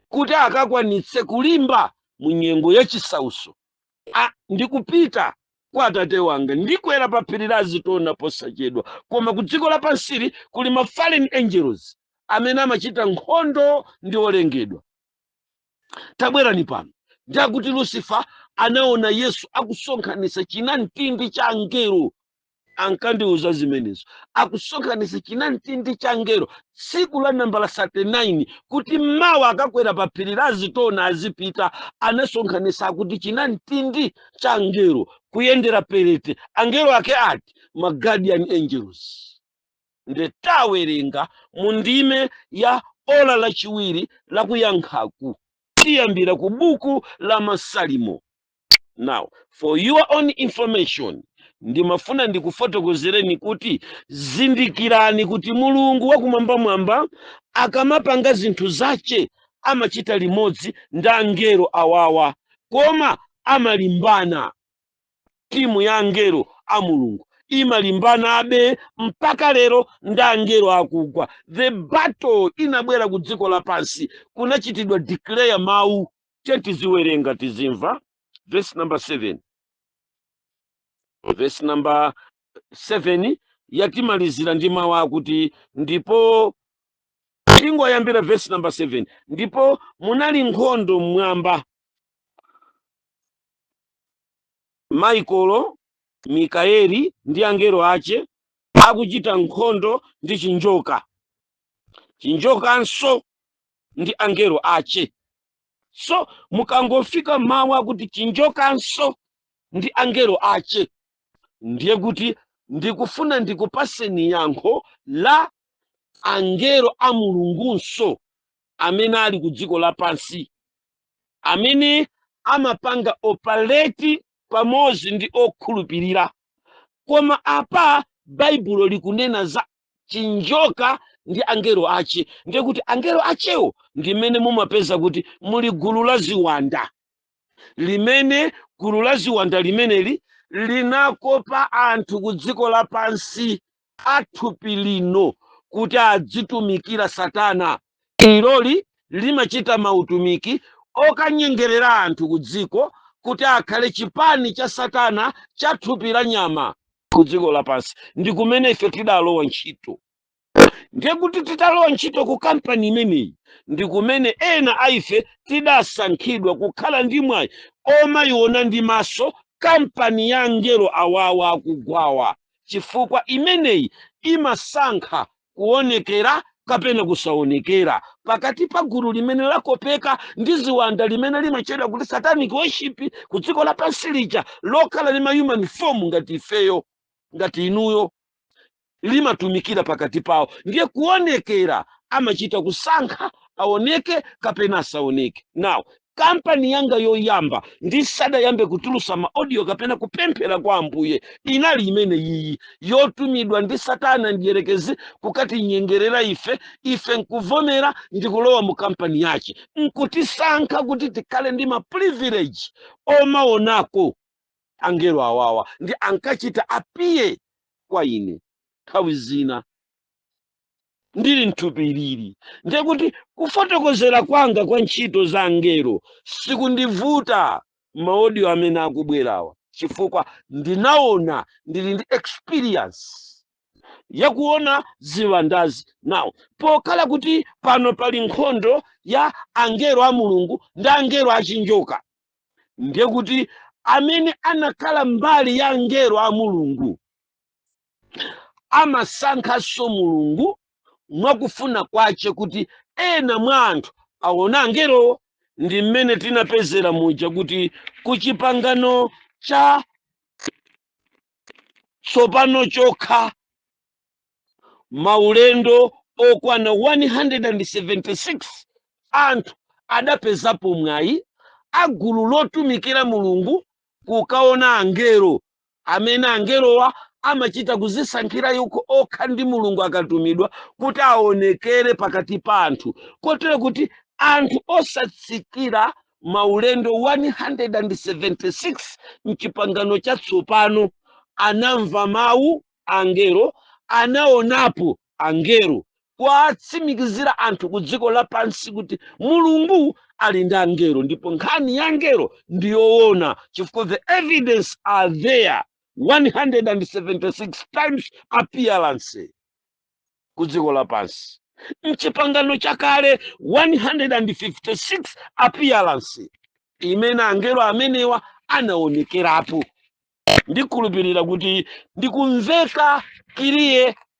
kuti akakwanitse kulimba mu nyengo yachisauso. Ndikupita kwa Atate wanga ndikwera pa phiri la Zitona posachedwa, koma ku dziko lapansili kuli ma fallen angels amene amachita nkhondo ndi olengedwa. Tabwerani pano ndiakuti Lucifer anaona Yesu akusonkhanitsa chinamtindi cha angelo ankandiuza zimenezo akusonkhanitsa chinamtindi cha ngelo tsiku la nambala 39 kuti mawa akakwera pa phiri la Zitona azipita anasonkhanitsa kuti chinamtindi cha ngelo kuyendera perete angelo ake ati ma guardian angels ndetawerenga mu ndime ya ola lachiwiri la kuyankhaku tiyambira ku buku la Masalimo. Now for your own information ndimafuna ndikufotokozereni kuti zindikirani kuti Mulungu wakumwambamwamba akamapanga zinthu zace amachita limodzi ndi angelo awawa, koma amalimbana. Timu ya angelo a Mulungu imalimbana abe mpaka lero ndi angelo akugwa. The battle inabwera ku dziko lapansi kunachitidwa declare mawu tiziwerenga tizimva. Verse number 7. Verse number 7 yatimalizira ndi mawu akuti ndipo tingoyambira verse number 7. Ndipo munali nkhondo mmwamba, Maikolo, Mikaeli ndi angelo ace akuchita nkhondo ndi chinjoka, chinjokanso ndi angelo ace. So mukangofika mawu akuti chinjokanso ndi angelo ace, ndiye kuti ndikufuna ndikupaseni yankho la angelo a Mulungunso amene ali ku dziko lapansi, amene amapanga operate pamodzi ndi okhulupirira. Koma apa Baibulo likunena za chinjoka ndi angelo ace, ndiye kuti angelo acewo ndimene mumapeza kuti muli gulu la ziwanda, limene gulu la ziwanda limeneli linakopa anthu ku dziko lapansi athupi lino kuti adzitumikira Satana. Iloli limachita mautumiki okanyengerera anthu ku dziko kuti akhale chipani cha Satana cha thupi la nyama ku dziko lapansi. Ndi kumene ife tidalowa ntchito. Ndiye kuti titalowa ntchito ku kampani imeneyi ndi kumene ena aife tidasankhidwa kukhala ndi mwayi omayiona ndi maso kampani ya angelo awawa akugwawa, chifukwa imeneyi imasankha kuonekera kapena kusaonekera pakati pa gulu limene lakopeka ndi ziwanda limene limachedwa kuti satanic worship ku dziko lapansi lija lokhala lima human form ngati ifeyo ngati inuyo limatumikira pakati pawo. Ndiye kuonekera amachita kusankha aoneke kapena asaoneke. Now kampani yanga yoyamba ndisadayambe kutulusa ma audio kapena kupemphera kwa Ambuye inali imene iyi yotumidwa ndi Satana ndiyerekezi kukati nyengerera ife nkuvomera ndikulowa mu kampani yace nkutisankha kuti tikhale ndi ma privilege omaonako angelo awawa ndi ankachita apiye kwa ine nthawi zina ndili mthupi. Ndiye kuti kufotokozera kwanga kwa ntchito za angelo sikundivuta maaudio amene akubwerawa, chifukwa ndinaona ndili ndi experience yakuona ziwandazi. Now pokhala kuti pano pali nkhondo ya angelo a Mulungu ndi angelo achinjoka, ndiye kuti amene anakhala mbali ya angelo a Mulungu amasankhanso Mulungu mwakufuna kwace kuti ena mwa anthu aona angelo. Ndi mmene tinapezera muja kuti kuchipangano cha tsopano chokha maulendo okwana 176 anthu adapezapo mwayi agulu lotumikira Mulungu kukaona angelo, amene angelowa amachita kuzisankhira yuko okha ndi Mulungu akatumidwa kuti aonekere pakati pa anthu, kotero kuti anthu osatsikira maulendo 176 mchipangano cha tsopano anamva mawu angelo, anaonapo angelo, kwatsimikizira anthu ku dziko lapansi kuti Mulungu ali ndi angelo, ndipo nkhani ya angelo ndiyoona chifukwa the evidence are there. 176 times appearance ku dziko lapansi. Mchipangano chakale 156 appearance imene angelo amenewa anaonekerapo. ndikhulupirira kuti ndikumveka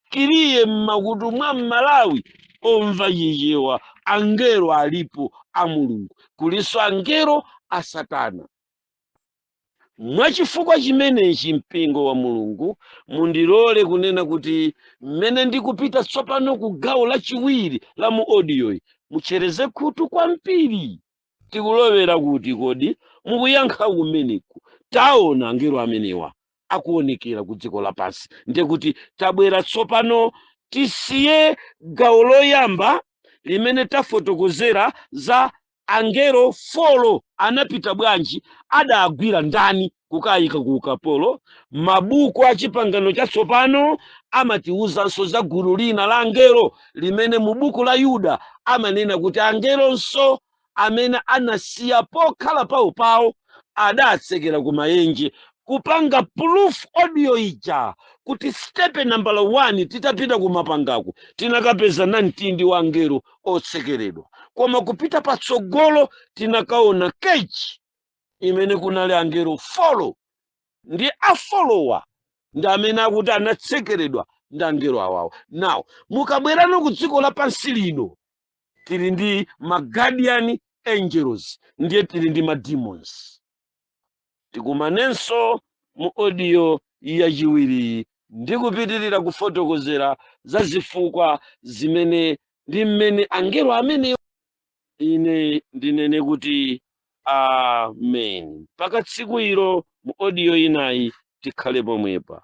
kiriye m'makutu mwa Malawi omva chichewa. Angelo alipo a Mulungu, kulinso angelo a Satana. Mwachifukwa chimenechi, mpingo wa Mulungu, mundilole kunena kuti mmene ndikupita tsopano ku gawo lachiwiri la mu audio, muchereze khutu kwambiri. Tikulowera kuti kodi mukuyankha kumeneku taona angelo amenewa akuonekera ku dziko lapansi. Ndiye kuti tabwera tsopano tisiye gawo loyamba limene tafotokozera za angelo folo anapita bwanji, adagwira ndani kukayika ku ukapolo. Mabuku a chipangano chatsopano amatiwuzanso za gulu lina la angelo limene mu buku la Yuda amanena kuti angelonso amene anasiya pokhala pawo adatsekera ku maenje kupanga proof audio ija kuti step number 1 titapita kumapangaku tinakapeza na mtindi wa angelo otsekeredwa. Koma kupita patsogolo tinakaona keji imene kunali angelo folo, ndi afolowa ndi amene akuti anatsekeredwa ndi angelo awawo. Now mukabwerano ku dziko lapansi lino tili ndi ma guardian angels, ndiye tili ndi ma demons. Tikumanenso mu audio yachiwiri ndikupitirira kufotokozera za zifukwa zimene ndi mmene angelo amene ine ndinene kuti amen. Paka tsiku ilo mu audio inayi tikhale pomwepa.